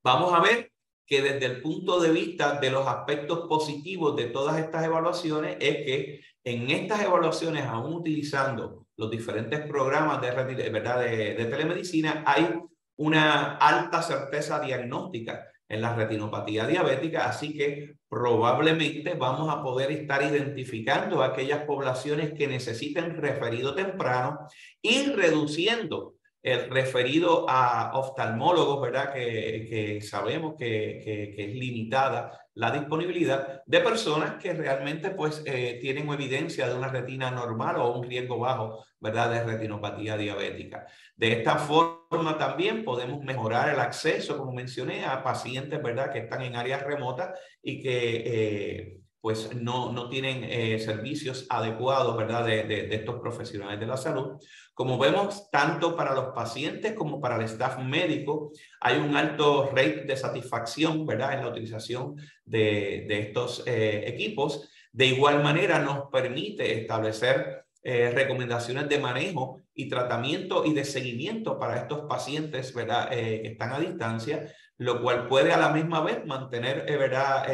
Vamos a ver que desde el punto de vista de los aspectos positivos de todas estas evaluaciones es que en estas evaluaciones, aún utilizando los diferentes programas de telemedicina, hay una alta certeza diagnóstica en la retinopatía diabética, así que probablemente vamos a poder estar identificando aquellas poblaciones que necesiten referido temprano y reduciendo el referido a oftalmólogos, ¿verdad? Que sabemos que es limitada la disponibilidad de personas que realmente pues tienen evidencia de una retina normal o un riesgo bajo, ¿verdad? De retinopatía diabética. De esta forma también podemos mejorar el acceso, como mencioné, a pacientes, ¿verdad? Que están en áreas remotas y que pues no tienen servicios adecuados, ¿verdad? De estos profesionales de la salud. Como vemos, tanto para los pacientes como para el staff médico, hay un alto rate de satisfacción, ¿verdad? En la utilización de estos equipos. De igual manera, nos permite establecer recomendaciones de manejo y tratamiento y de seguimiento para estos pacientes, ¿verdad? Que están a distancia, lo cual puede a la misma vez mantener, ¿verdad?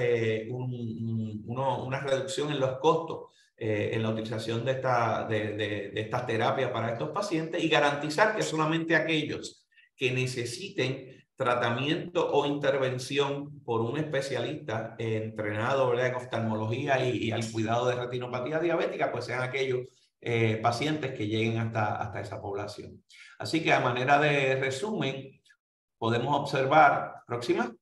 Una reducción en los costos en la utilización de estas terapias para estos pacientes, y garantizar que solamente aquellos que necesiten tratamiento o intervención por un especialista entrenado, ¿verdad?, en oftalmología y al cuidado de retinopatía diabética, pues sean aquellos pacientes que lleguen hasta esa población. Así que a manera de resumen, podemos observar, próxima,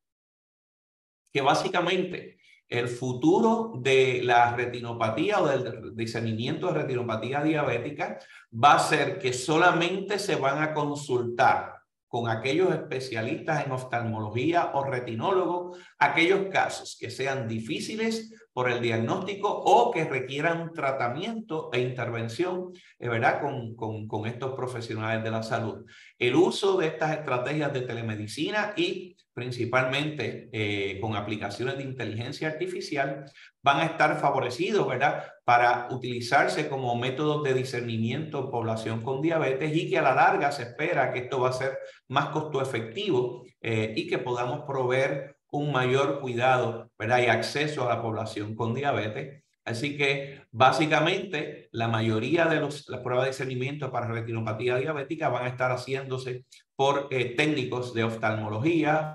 que básicamente el futuro de la retinopatía o del discernimiento de retinopatía diabética va a ser que solamente se van a consultar con aquellos especialistas en oftalmología o retinólogos aquellos casos que sean difíciles por el diagnóstico o que requieran tratamiento e intervención, ¿verdad?, con estos profesionales de la salud. El uso de estas estrategias de telemedicina y principalmente con aplicaciones de inteligencia artificial van a estar favorecidos, ¿verdad?, para utilizarse como métodos de discernimiento en población con diabetes, y que a la larga se espera que esto va a ser más costo efectivo y que podamos proveer un mayor cuidado, ¿verdad?, y acceso a la población con diabetes. Así que básicamente la mayoría de las pruebas de discernimiento para retinopatía diabética van a estar haciéndose por técnicos de oftalmología,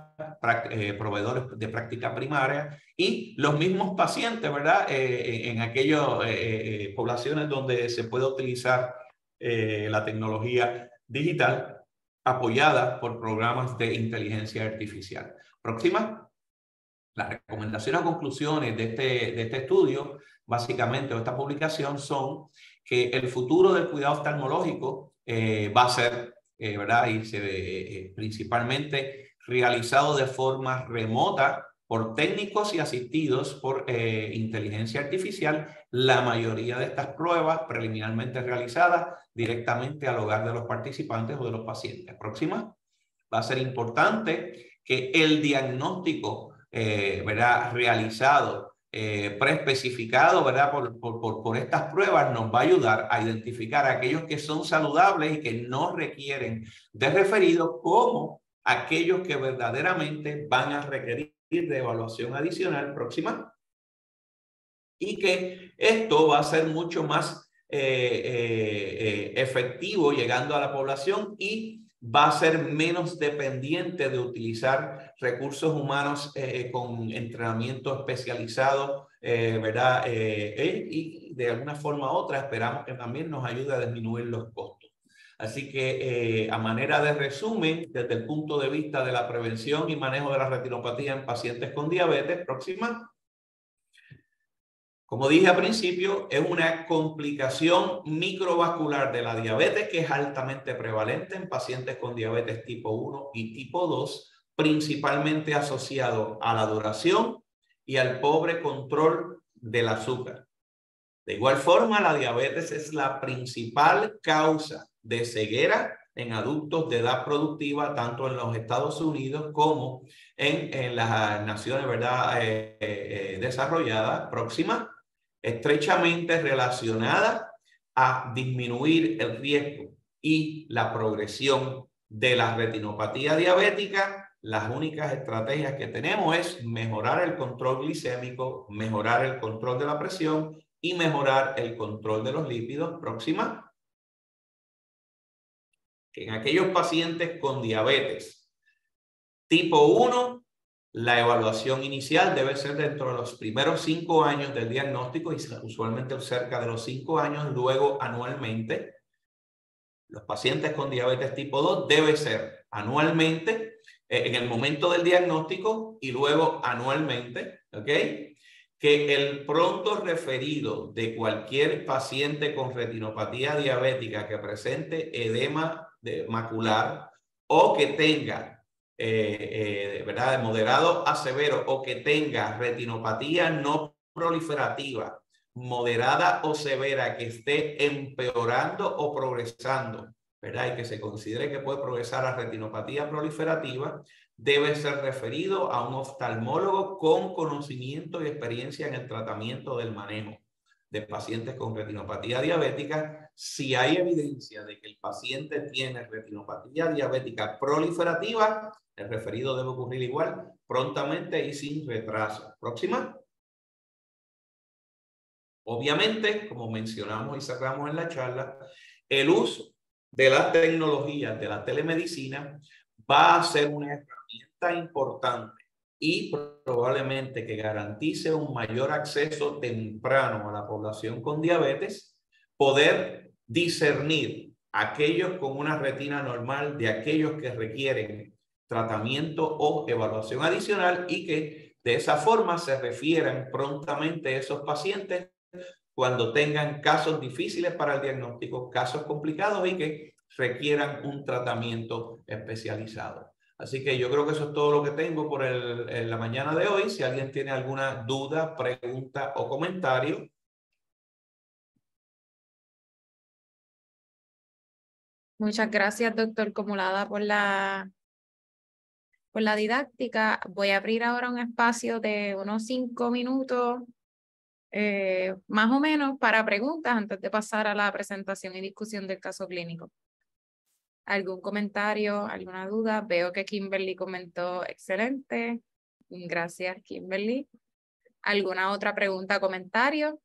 proveedores de práctica primaria y los mismos pacientes, ¿verdad?, en aquellas poblaciones donde se puede utilizar la tecnología digital apoyada por programas de inteligencia artificial. Próxima. Las recomendaciones o conclusiones de este estudio, básicamente, de esta publicación, son que el futuro del cuidado oftalmológico va a ser, ¿verdad?, y principalmente realizado de forma remota por técnicos y asistidos por inteligencia artificial. La mayoría de estas pruebas preliminarmente realizadas directamente al hogar de los participantes o de los pacientes. Próxima. Va a ser importante que el diagnóstico ¿verdad?, realizado, preespecificado, ¿verdad?, por estas pruebas, nos va a ayudar a identificar a aquellos que son saludables y que no requieren de referido, como aquellos que verdaderamente van a requerir de evaluación adicional. Próxima. Y que esto va a ser mucho más efectivo llegando a la población, y va a ser menos dependiente de utilizar recursos humanos con entrenamiento especializado, ¿verdad? Y de alguna forma u otra esperamos que también nos ayude a disminuir los costos. Así que a manera de resumen, desde el punto de vista de la prevención y manejo de la retinopatía en pacientes con diabetes, próxima. Como dije al principio, es una complicación microvascular de la diabetes que es altamente prevalente en pacientes con diabetes tipo 1 y tipo 2, principalmente asociado a la duración y al pobre control del azúcar. De igual forma, la diabetes es la principal causa de ceguera en adultos de edad productiva, tanto en los Estados Unidos como en las naciones, ¿verdad?, desarrolladas. Próxima. Estrechamente relacionada a disminuir el riesgo y la progresión de la retinopatía diabética. Las únicas estrategias que tenemos es mejorar el control glicémico, mejorar el control de la presión y mejorar el control de los lípidos. Próxima. En aquellos pacientes con diabetes tipo 1, la evaluación inicial debe ser dentro de los primeros 5 años del diagnóstico, y usualmente cerca de los 5 años, luego anualmente. Los pacientes con diabetes tipo 2 debe ser anualmente en el momento del diagnóstico y luego anualmente, ¿ok? Que el pronto referido de cualquier paciente con retinopatía diabética que presente edema macular o que tenga ¿verdad?, de moderado a severo, o que tenga retinopatía no proliferativa, moderada o severa, que esté empeorando o progresando, ¿verdad?, y que se considere que puede progresar a retinopatía proliferativa, debe ser referido a un oftalmólogo con conocimiento y experiencia en el tratamiento del manejo de pacientes con retinopatía diabética. Si hay evidencia de que el paciente tiene retinopatía diabética proliferativa, el referido debe ocurrir igual, prontamente y sin retraso. Próxima. Obviamente, como mencionamos y cerramos en la charla, el uso de las tecnologías de la telemedicina va a ser una herramienta resulta importante y probablemente que garantice un mayor acceso temprano a la población con diabetes, poder discernir aquellos con una retina normal de aquellos que requieren tratamiento o evaluación adicional y que de esa forma se refieran prontamente a esos pacientes cuando tengan casos difíciles para el diagnóstico, casos complicados y que requieran un tratamiento especializado. Así que yo creo que eso es todo lo que tengo por la mañana de hoy. Si alguien tiene alguna duda, pregunta o comentario. Muchas gracias, doctor Cumulada, por la didáctica. Voy a abrir ahora un espacio de unos 5 minutos, más o menos, para preguntas antes de pasar a la presentación y discusión del caso clínico. ¿Algún comentario, alguna duda? Veo que Kimberly comentó excelente. Gracias, Kimberly. ¿Alguna otra pregunta o comentario?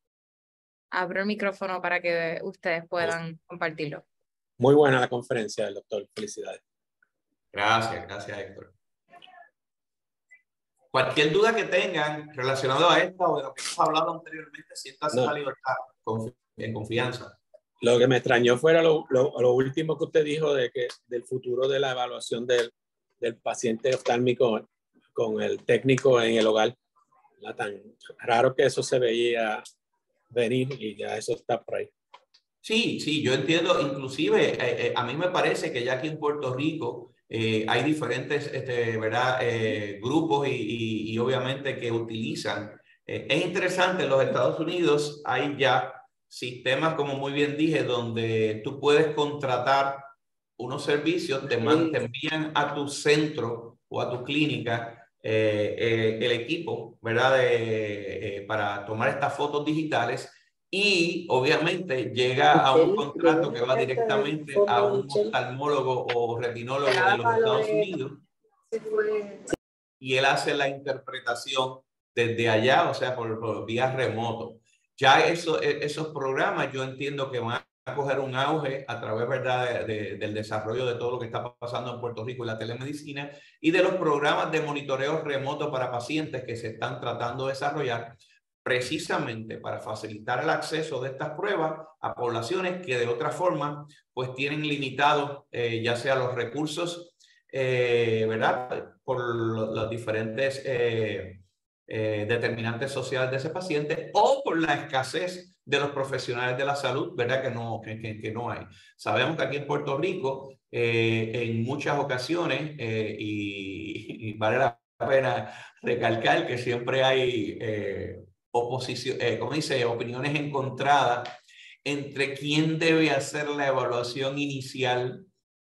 Abro el micrófono para que ustedes puedan compartirlo. Muy buena la conferencia del doctor. Felicidades. Gracias, Héctor. Cualquier duda que tengan relacionado a esto o de lo que hemos hablado anteriormente, siéntase la libertad, en confianza. Lo que me extrañó fuera lo último que usted dijo del futuro de la evaluación del paciente oftálmico con el técnico en el hogar. Tan raro que eso se veía venir y ya eso está por ahí. Sí, yo entiendo. Inclusive, a mí me parece que ya aquí en Puerto Rico hay diferentes ¿verdad? Grupos y obviamente que utilizan. Es interesante, en los Estados Unidos hay ya sistemas, como muy bien dije, donde tú puedes contratar unos servicios, te envían a tu centro o a tu clínica el equipo, ¿verdad? Para tomar estas fotos digitales. Y obviamente llega a un contrato que va directamente a un oftalmólogo o retinólogo de los Estados Unidos y él hace la interpretación desde allá, o sea, por vía remoto. Ya esos programas yo entiendo que van a coger un auge a través, ¿verdad?, del desarrollo de todo lo que está pasando en Puerto Rico y la telemedicina y de los programas de monitoreo remoto para pacientes que se están tratando de desarrollar precisamente para facilitar el acceso de estas pruebas a poblaciones que de otra forma pues tienen limitados ya sea los recursos, ¿verdad?, por los diferentes determinantes sociales de ese paciente o por la escasez de los profesionales de la salud, ¿verdad?, que no hay. Sabemos que aquí en Puerto Rico en muchas ocasiones y vale la pena recalcar que siempre hay ¿cómo dice?, opiniones encontradas entre quién debe hacer la evaluación inicial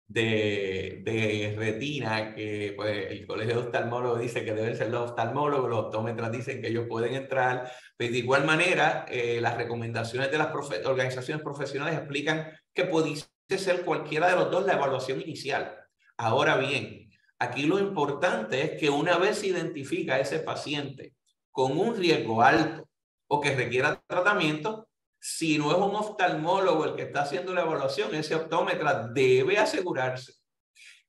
de retina, que pues el Colegio de Oftalmólogos dice que deben ser los oftalmólogos, los optómetras dicen que ellos pueden entrar, pero de igual manera las recomendaciones de las organizaciones profesionales explican que pudiese ser cualquiera de los dos la evaluación inicial. Ahora bien, aquí lo importante es que una vez se identifica a ese paciente con un riesgo alto o que requiera tratamiento, si no es un oftalmólogo el que está haciendo la evaluación, ese optómetra debe asegurarse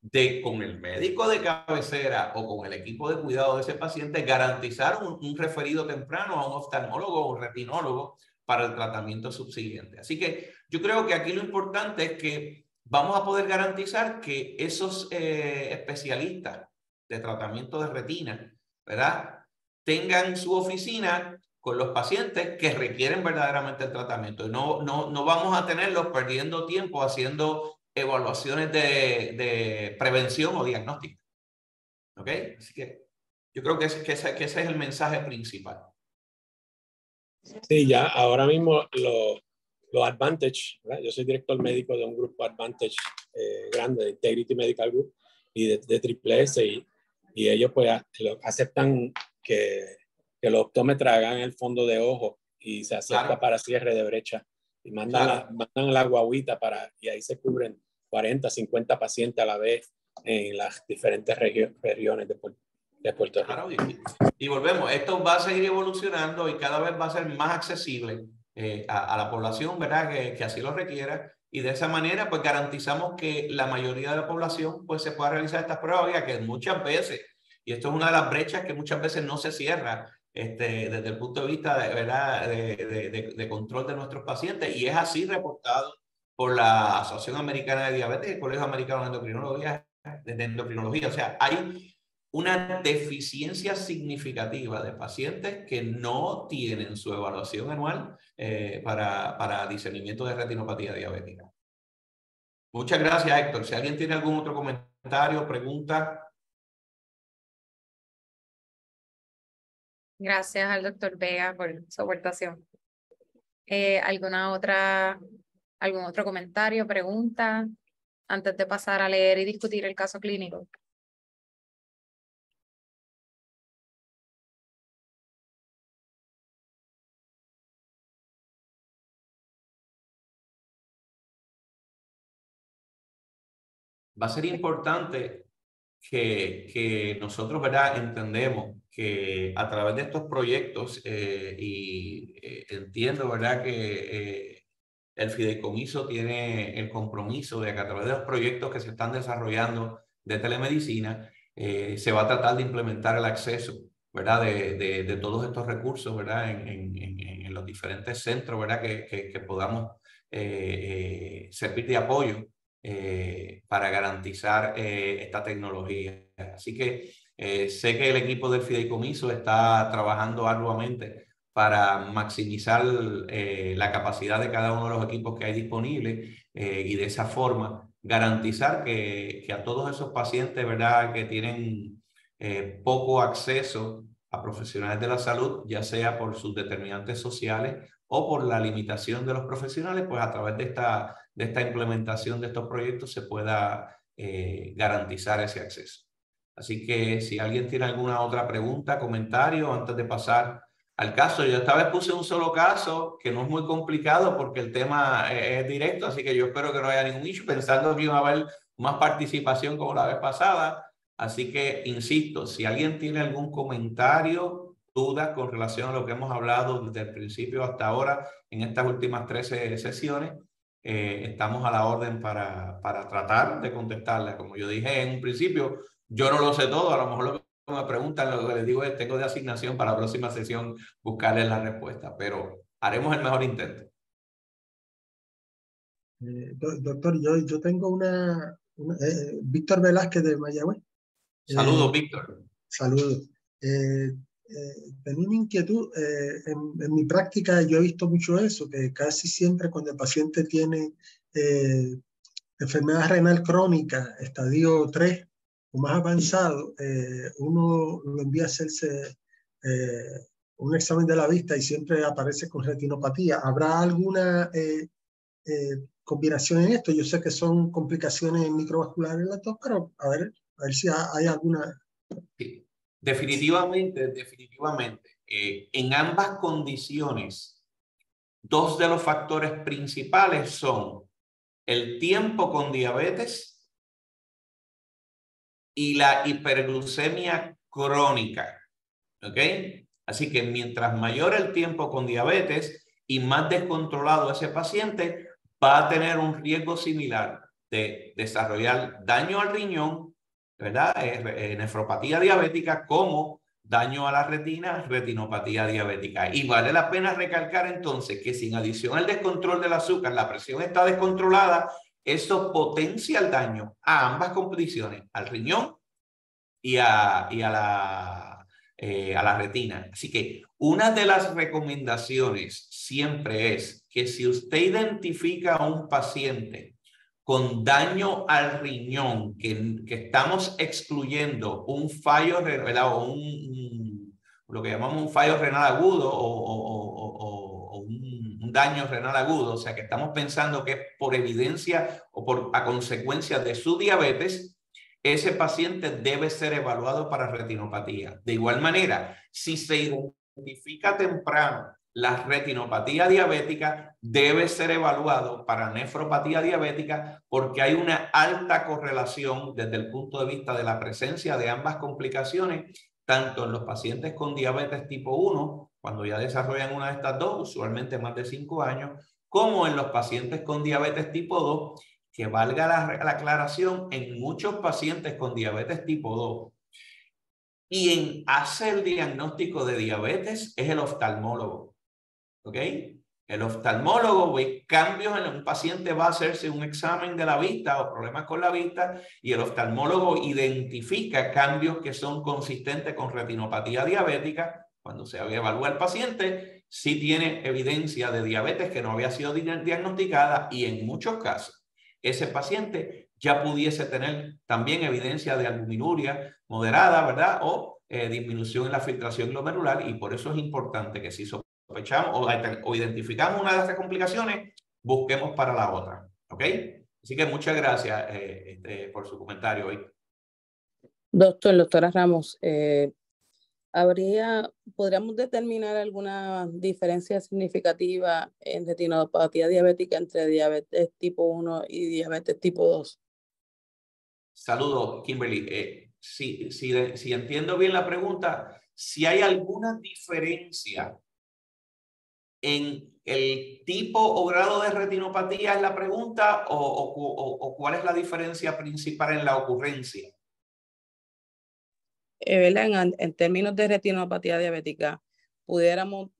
de, con el médico de cabecera o con el equipo de cuidado de ese paciente, garantizar un referido temprano a un oftalmólogo o un retinólogo para el tratamiento subsiguiente. Así que yo creo que aquí lo importante es que vamos a poder garantizar que esos especialistas de tratamiento de retina, ¿verdad?, tengan su oficina con los pacientes que requieren verdaderamente el tratamiento. No vamos a tenerlos perdiendo tiempo haciendo evaluaciones de prevención o diagnóstico. ¿Ok? Así que yo creo que ese es el mensaje principal. Sí, ya ahora mismo los Advantage, ¿verdad? Yo soy director médico de un grupo Advantage grande, de Integrity Medical Group y de Triple S, y ellos pues aceptan que los optómetras hagan el fondo de ojo y se acepta, claro, para cierre de brecha y mandan, claro, mandan la guaguita y ahí se cubren 40, 50 pacientes a la vez en las diferentes regiones de Puerto Rico. Claro, y volvemos, esto va a seguir evolucionando y cada vez va a ser más accesible a la población, ¿verdad?, que así lo requiera, y de esa manera pues garantizamos que la mayoría de la población pues se pueda realizar estas pruebas, ya que muchas veces Y esto es una de las brechas que muchas veces no se cierra desde el punto de vista de, ¿verdad? De control de nuestros pacientes, y es así reportado por la Asociación Americana de Diabetes y el Colegio Americano de Endocrinología. O sea, hay una deficiencia significativa de pacientes que no tienen su evaluación anual para discernimiento de retinopatía diabética. Muchas gracias, Héctor. Si alguien tiene algún otro comentario, pregunta. Gracias al doctor Vega por su aportación. ¿Algún otro comentario, pregunta, antes de pasar a leer y discutir el caso clínico? Va a ser importante que nosotros, ¿verdad?, entendemos que a través de estos proyectos entiendo, ¿verdad?, que el fideicomiso tiene el compromiso de que a través de los proyectos que se están desarrollando de telemedicina se va a tratar de implementar el acceso, ¿verdad?, de todos estos recursos, ¿verdad?, en los diferentes centros, ¿verdad?, que podamos servir de apoyo para garantizar esta tecnología. Así que sé que el equipo del fideicomiso está trabajando arduamente para maximizar la capacidad de cada uno de los equipos que hay disponibles y de esa forma garantizar que a todos esos pacientes, ¿verdad?, que tienen poco acceso a profesionales de la salud, ya sea por sus determinantes sociales o por la limitación de los profesionales, pues a través de esta implementación de estos proyectos se pueda garantizar ese acceso. Así que si alguien tiene alguna otra pregunta, comentario, antes de pasar al caso. Yo esta vez puse un solo caso, que no es muy complicado porque el tema es directo, así que yo espero que no haya ningún issue, pensando que iba a haber más participación como la vez pasada. Así que, insisto, si alguien tiene algún comentario, dudas con relación a lo que hemos hablado desde el principio hasta ahora en estas últimas 13 sesiones, estamos a la orden para tratar de contestarla. Como yo dije en un principio, yo no lo sé todo, a lo mejor lo que me preguntan, lo que les digo es, tengo de asignación para la próxima sesión buscarles la respuesta, pero haremos el mejor intento. Doctor, yo tengo Víctor Velázquez de Mayagüez. Saludos, Víctor. Saludos. Tenía una inquietud. En mi práctica yo he visto mucho eso, que casi siempre cuando el paciente tiene enfermedad renal crónica, estadio 3 o más avanzado, uno lo envía a hacerse un examen de la vista y siempre aparece con retinopatía. ¿Habrá alguna combinación en esto? Yo sé que son complicaciones microvasculares las dos, pero a ver si hay alguna. Sí. Definitivamente, en ambas condiciones, dos de los factores principales son el tiempo con diabetes y la hiperglucemia crónica, ¿ok? Así que mientras mayor el tiempo con diabetes y más descontrolado ese paciente, va a tener un riesgo similar de desarrollar daño al riñón, ¿verdad? Nefropatía diabética, como daño a la retina, retinopatía diabética. Y vale la pena recalcar entonces que sin adición al descontrol del azúcar, la presión está descontrolada, eso potencia el daño a ambas condiciones, al riñón y a la retina. Así que una de las recomendaciones siempre es que si usted identifica a un paciente con daño al riñón, que estamos excluyendo un fallo renal o lo que llamamos un fallo renal agudo o un daño renal agudo, o sea que estamos pensando que es por evidencia o a consecuencia de su diabetes, ese paciente debe ser evaluado para retinopatía. De igual manera, si se identifica temprano la retinopatía diabética, debe ser evaluado para nefropatía diabética, porque hay una alta correlación desde el punto de vista de la presencia de ambas complicaciones, tanto en los pacientes con diabetes tipo 1, cuando ya desarrollan una de estas dos, usualmente más de 5 años, como en los pacientes con diabetes tipo 2, que valga la aclaración, en muchos pacientes con diabetes tipo 2, quien hace el diagnóstico de diabetes es el oftalmólogo. ¿Ok? El oftalmólogo ve cambios en un paciente, va a hacerse un examen de la vista o problemas con la vista, y el oftalmólogo identifica cambios que son consistentes con retinopatía diabética. Cuando se evalúa el paciente, sí tiene evidencia de diabetes que no había sido diagnosticada, y en muchos casos ese paciente ya pudiese tener también evidencia de albuminuria moderada, ¿verdad? O disminución en la filtración glomerular, y por eso es importante que si sospechamos o identificamos una de estas complicaciones, busquemos para la otra. ¿Ok? Así que muchas gracias por su comentario hoy. Doctora Ramos, ¿podríamos determinar alguna diferencia significativa en retinopatía diabética entre diabetes tipo 1 y diabetes tipo 2? Saludos, Kimberly. Si entiendo bien la pregunta, si hay alguna diferencia en el tipo o grado de retinopatía es la pregunta, o cuál es la diferencia principal en la ocurrencia. En términos de retinopatía diabética,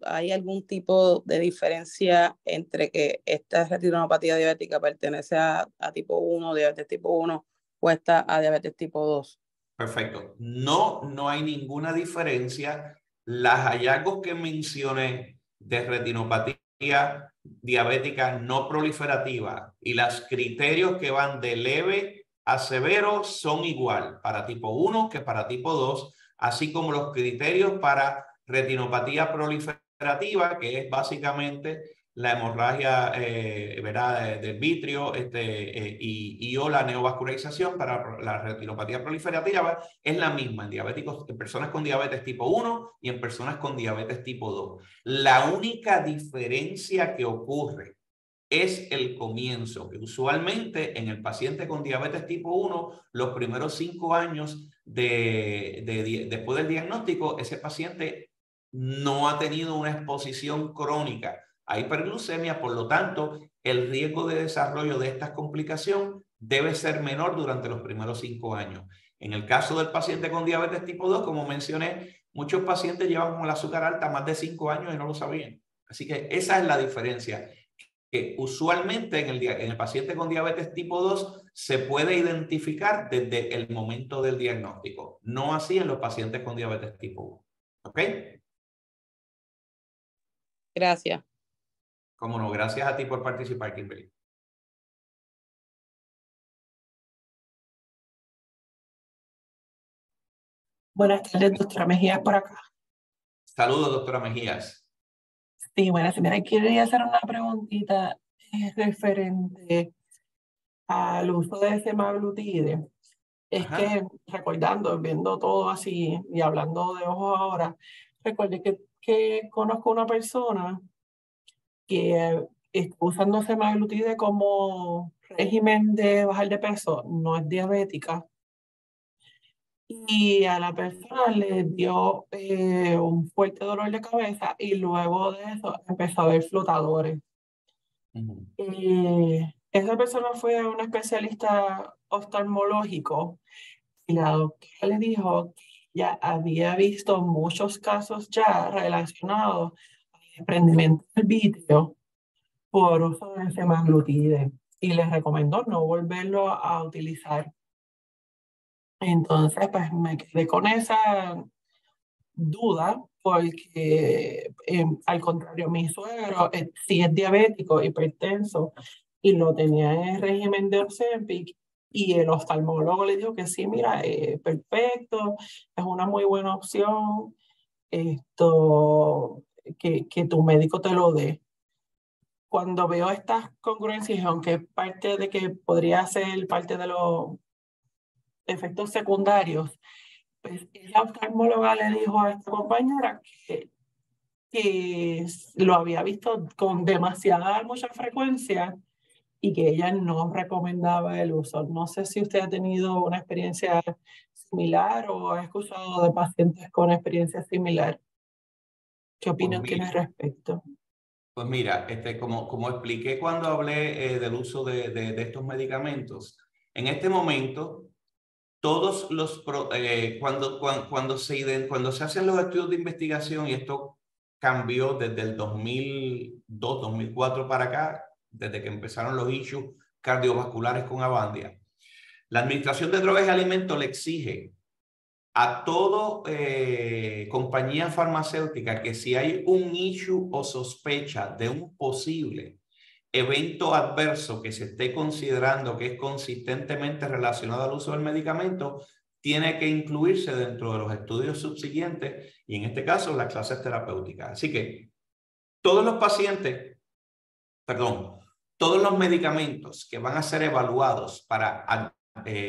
¿hay algún tipo de diferencia entre que esta retinopatía diabética pertenece a tipo 1, diabetes tipo 1, o esta a diabetes tipo 2? Perfecto. No hay ninguna diferencia. Los hallazgos que mencioné de retinopatía diabética no proliferativa y los criterios que van de leve a severo son igual para tipo 1 que para tipo 2, así como los criterios para retinopatía proliferativa, que es básicamente la hemorragia ¿verdad? Del vitrio y o la neovascularización. Para la retinopatía proliferativa es la misma en personas con diabetes tipo 1 y en personas con diabetes tipo 2. La única diferencia que ocurre es el comienzo, que usualmente en el paciente con diabetes tipo 1, los primeros 5 años después del diagnóstico, ese paciente no ha tenido una exposición crónica a hiperglucemia, por lo tanto, el riesgo de desarrollo de esta complicación debe ser menor durante los primeros 5 años. En el caso del paciente con diabetes tipo 2, como mencioné, muchos pacientes llevan con el azúcar alta más de 5 años y no lo sabían. Así que esa es la diferencia, que usualmente en el paciente con diabetes tipo 2 se puede identificar desde el momento del diagnóstico, no así en los pacientes con diabetes tipo 1. ¿Ok? Gracias. Cómo no, gracias a ti por participar, Kimberly. Buenas tardes, doctora Mejías, por acá. Saludos, doctora Mejías. Sí, buenas. Mira, quería hacer una preguntita referente al uso de semaglutide. Es Ajá. que recordando, viendo todo así y hablando de ojos ahora, recuerde que conozco una persona que está usando semaglutide como régimen de bajar de peso, no es diabética. Y a la persona le dio un fuerte dolor de cabeza y luego de eso empezó a ver flotadores. Esa persona fue a un especialista oftalmológico y la doctora le dijo que ya había visto muchos casos ya relacionados al desprendimiento del vitrio por uso de semaglutide y les recomendó no volverlo a utilizar. Entonces, pues me quedé con esa duda porque, al contrario, mi suegro sí es diabético, hipertenso, y lo tenía en el régimen de Ozempic, y el oftalmólogo le dijo que sí, mira, perfecto, es una muy buena opción, que tu médico te lo dé. Cuando veo estas congruencias, aunque parte de que podría ser parte de los efectos secundarios, pues la oftalmóloga le dijo a esta compañera que lo había visto con mucha frecuencia y que ella no recomendaba el uso. No sé si usted ha tenido una experiencia similar o ha escuchado de pacientes con experiencia similar. ¿Qué opinión tiene al respecto? Pues mira, como expliqué cuando hablé del uso de estos medicamentos, en este momento todos los, cuando se hacen los estudios de investigación, y esto cambió desde el 2002, 2004 para acá, desde que empezaron los issues cardiovasculares con Avandia, la Administración de Drogas y Alimentos le exige a toda compañía farmacéutica que si hay un issue o sospecha de un posible evento adverso que se esté considerando que es consistentemente relacionado al uso del medicamento, tiene que incluirse dentro de los estudios subsiguientes y en este caso las clases terapéuticas. Así que todos los pacientes, todos los medicamentos que van a ser evaluados para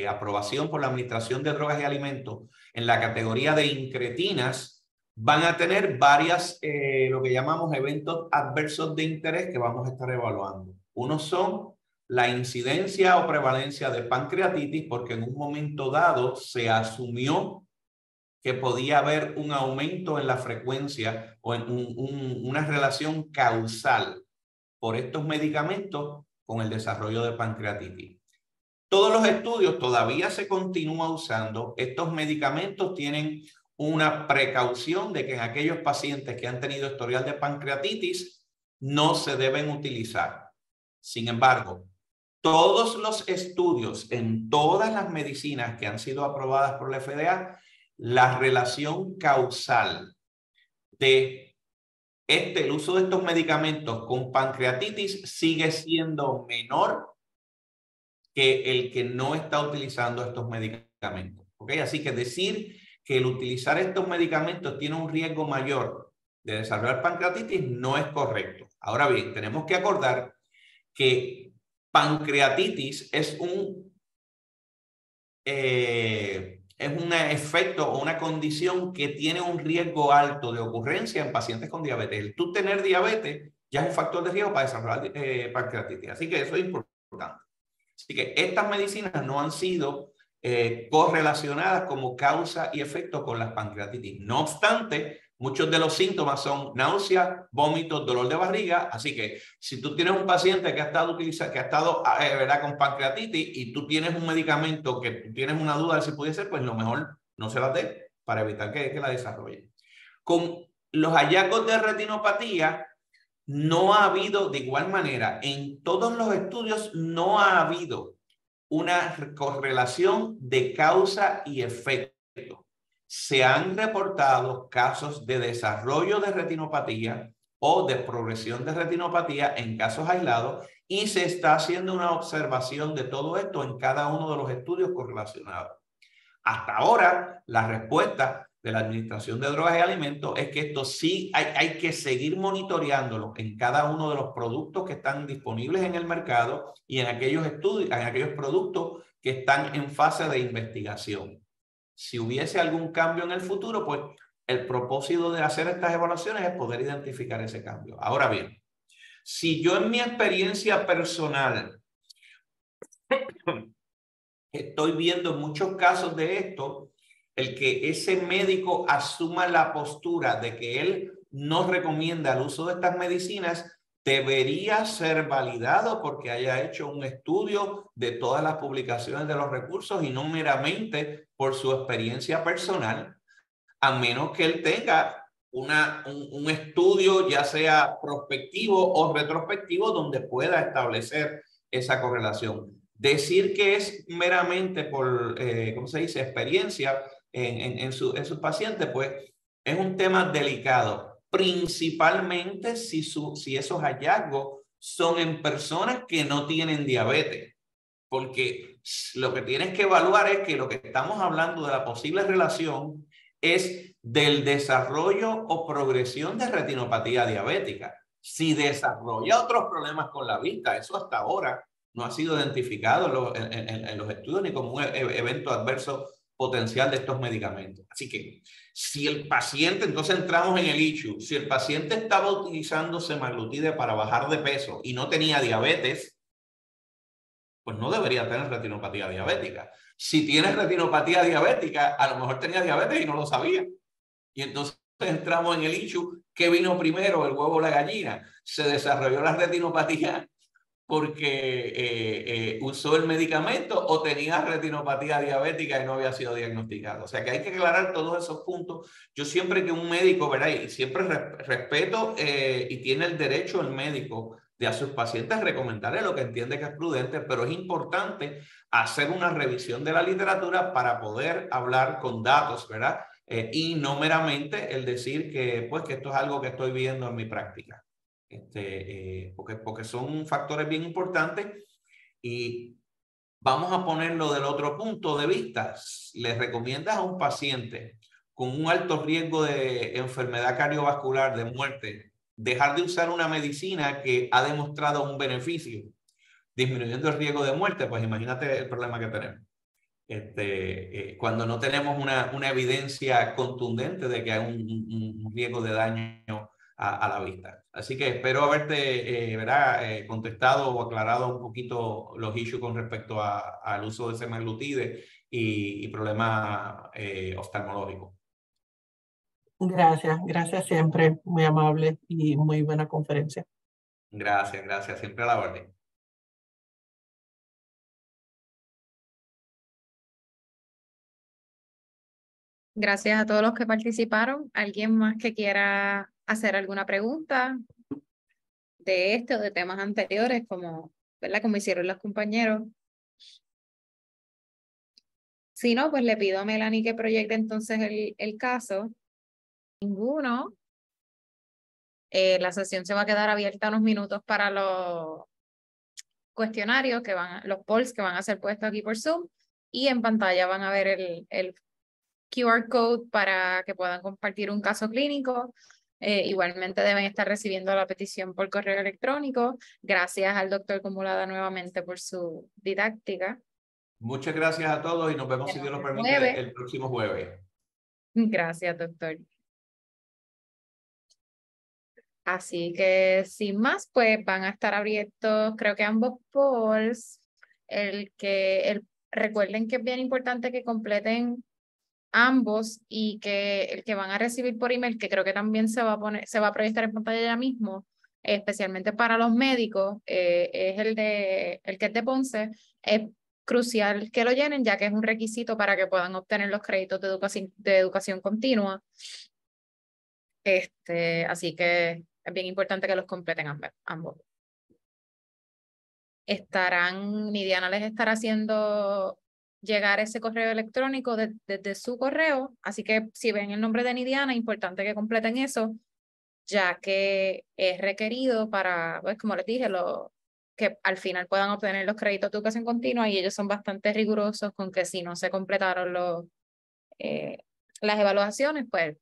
aprobación por la Administración de Drogas y Alimentos en la categoría de incretinas van a tener varias, lo que llamamos eventos adversos de interés que vamos a estar evaluando. Unos son la incidencia o prevalencia de pancreatitis, porque en un momento dado se asumió que podía haber un aumento en la frecuencia o en una relación causal por estos medicamentos con el desarrollo de pancreatitis. Todos los estudios todavía se continúa usando. Estos medicamentos tienen una precaución de que en aquellos pacientes que han tenido historial de pancreatitis no se deben utilizar. Sin embargo, todos los estudios en todas las medicinas que han sido aprobadas por la FDA, la relación causal de el uso de estos medicamentos con pancreatitis sigue siendo menor que el que no está utilizando estos medicamentos. ¿Okay? Así que decir que el utilizar estos medicamentos tiene un riesgo mayor de desarrollar pancreatitis no es correcto. Ahora bien, tenemos que acordar que pancreatitis es un efecto o una condición que tiene un riesgo alto de ocurrencia en pacientes con diabetes. El tú tener diabetes ya es un factor de riesgo para desarrollar pancreatitis. Así que eso es importante. Así que estas medicinas no han sido correlacionadas como causa y efecto con las pancreatitis. No obstante, muchos de los síntomas son náusea, vómitos, dolor de barriga. Así que si tú tienes un paciente que ha estado ¿verdad? con pancreatitis y tú tienes un medicamento que tú tienes una duda de si puede ser, pues lo mejor no se la dé para evitar que la desarrolle. Con los hallazgos de retinopatía, no ha habido de igual manera, en todos los estudios no ha habido una correlación de causa y efecto. Se han reportado casos de desarrollo de retinopatía o de progresión de retinopatía en casos aislados y se está haciendo una observación de todo esto en cada uno de los estudios correlacionados. Hasta ahora, la respuesta de la Administración de Drogas y Alimentos es que esto sí hay que seguir monitoreándolo en cada uno de los productos que están disponibles en el mercado y en aquellos estudios, en aquellos productos que están en fase de investigación. Si hubiese algún cambio en el futuro, pues el propósito de hacer estas evaluaciones es poder identificar ese cambio. Ahora bien, si yo en mi experiencia personal estoy viendo muchos casos de esto, el que ese médico asuma la postura de que él no recomienda el uso de estas medicinas debería ser validado porque haya hecho un estudio de todas las publicaciones de los recursos y no meramente por su experiencia personal, a menos que él tenga un estudio ya sea prospectivo o retrospectivo donde pueda establecer esa correlación. Decir que es meramente por, ¿cómo se dice?, experiencia en sus pacientes, pues es un tema delicado, principalmente si esos hallazgos son en personas que no tienen diabetes, porque lo que tienes que evaluar es que lo que estamos hablando de la posible relación es del desarrollo o progresión de retinopatía diabética. Si desarrolla otros problemas con la vista, eso hasta ahora no ha sido identificado en los estudios ni como un evento adverso potencial de estos medicamentos. Así que si el paciente, entonces entramos en el issue, si el paciente estaba utilizando semaglutide para bajar de peso y no tenía diabetes, pues no debería tener retinopatía diabética. Si tiene retinopatía diabética, a lo mejor tenía diabetes y no lo sabía. Y entonces entramos en el issue, ¿qué vino primero, el huevo o la gallina? Se desarrolló la retinopatía porque usó el medicamento o tenía retinopatía diabética y no había sido diagnosticado. O sea que hay que aclarar todos esos puntos. Yo siempre que un médico, ¿verdad? Y siempre respeto y tiene el derecho el médico de a sus pacientes recomendarle lo que entiende que es prudente, pero es importante hacer una revisión de la literatura para poder hablar con datos, ¿verdad? Y no meramente el decir que, pues, que esto es algo que estoy viendo en mi práctica. Porque son factores bien importantes y vamos a ponerlo del otro punto de vista. Le recomiendas a un paciente con un alto riesgo de enfermedad cardiovascular, de muerte, dejar de usar una medicina que ha demostrado un beneficio, disminuyendo el riesgo de muerte, pues imagínate el problema que tenemos. Cuando no tenemos una evidencia contundente de que hay un riesgo de daño a la vista. Así que espero haberte contestado o aclarado un poquito los issues con respecto al uso de semaglutide y problemas oftalmológicos. Gracias, gracias siempre, muy amable y muy buena conferencia. Gracias, gracias. Siempre a la orden. Gracias a todos los que participaron. ¿Alguien más que quiera hacer alguna pregunta de este o de temas anteriores, ¿verdad? Como hicieron los compañeros? Si no, pues le pido a Melanie que proyecte entonces el caso. Ninguno. La sesión se va a quedar abierta unos minutos para los cuestionarios los polls que van a ser puestos aquí por Zoom, y en pantalla van a ver el QR code para que puedan compartir un caso clínico. Igualmente deben estar recibiendo la petición por correo electrónico. Gracias al doctor Cumulada nuevamente por su didáctica. Muchas gracias a todos y nos vemos, si Dios lo permite, el próximo jueves. Gracias, doctor. Así que sin más, pues van a estar abiertos, creo que ambos polls. Recuerden que es bien importante que completen ambos, y que el que van a recibir por email, que creo que también se va a proyectar en pantalla ya mismo, especialmente para los médicos, es el que es de Ponce. Es crucial que lo llenen, ya que es un requisito para que puedan obtener los créditos de educación continua. Así que es bien importante que los completen ambos. Nidiana les estará haciendo llegar ese correo electrónico desde su correo, así que si ven el nombre de Nidiana, es importante que completen eso, ya que es requerido para, pues como les dije, que al final puedan obtener los créditos de educación continua, y ellos son bastante rigurosos con que si no se completaron las evaluaciones, pues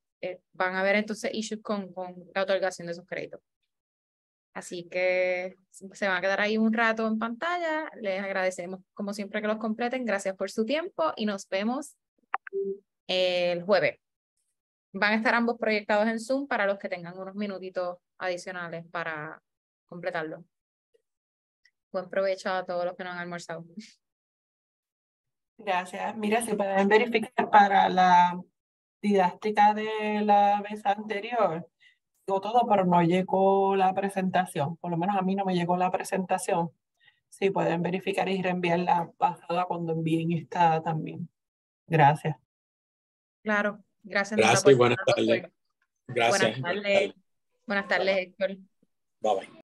van a haber entonces issues con la otorgación de esos créditos. Así que se van a quedar ahí un rato en pantalla. Les agradecemos como siempre que los completen. Gracias por su tiempo y nos vemos el jueves. Van a estar ambos proyectados en Zoom para los que tengan unos minutitos adicionales para completarlo. Buen provecho a todos los que no han almorzado. Gracias. Mira, si pueden verificar para la didáctica de la vez anterior, llegó todo, pero no llegó la presentación. Por lo menos a mí no me llegó la presentación. Sí, pueden verificar y reenviar la pasada cuando envíen esta también. Gracias. Claro, gracias. Gracias y buenas tardes. Gracias. Buenas tardes, Héctor. Bye bye.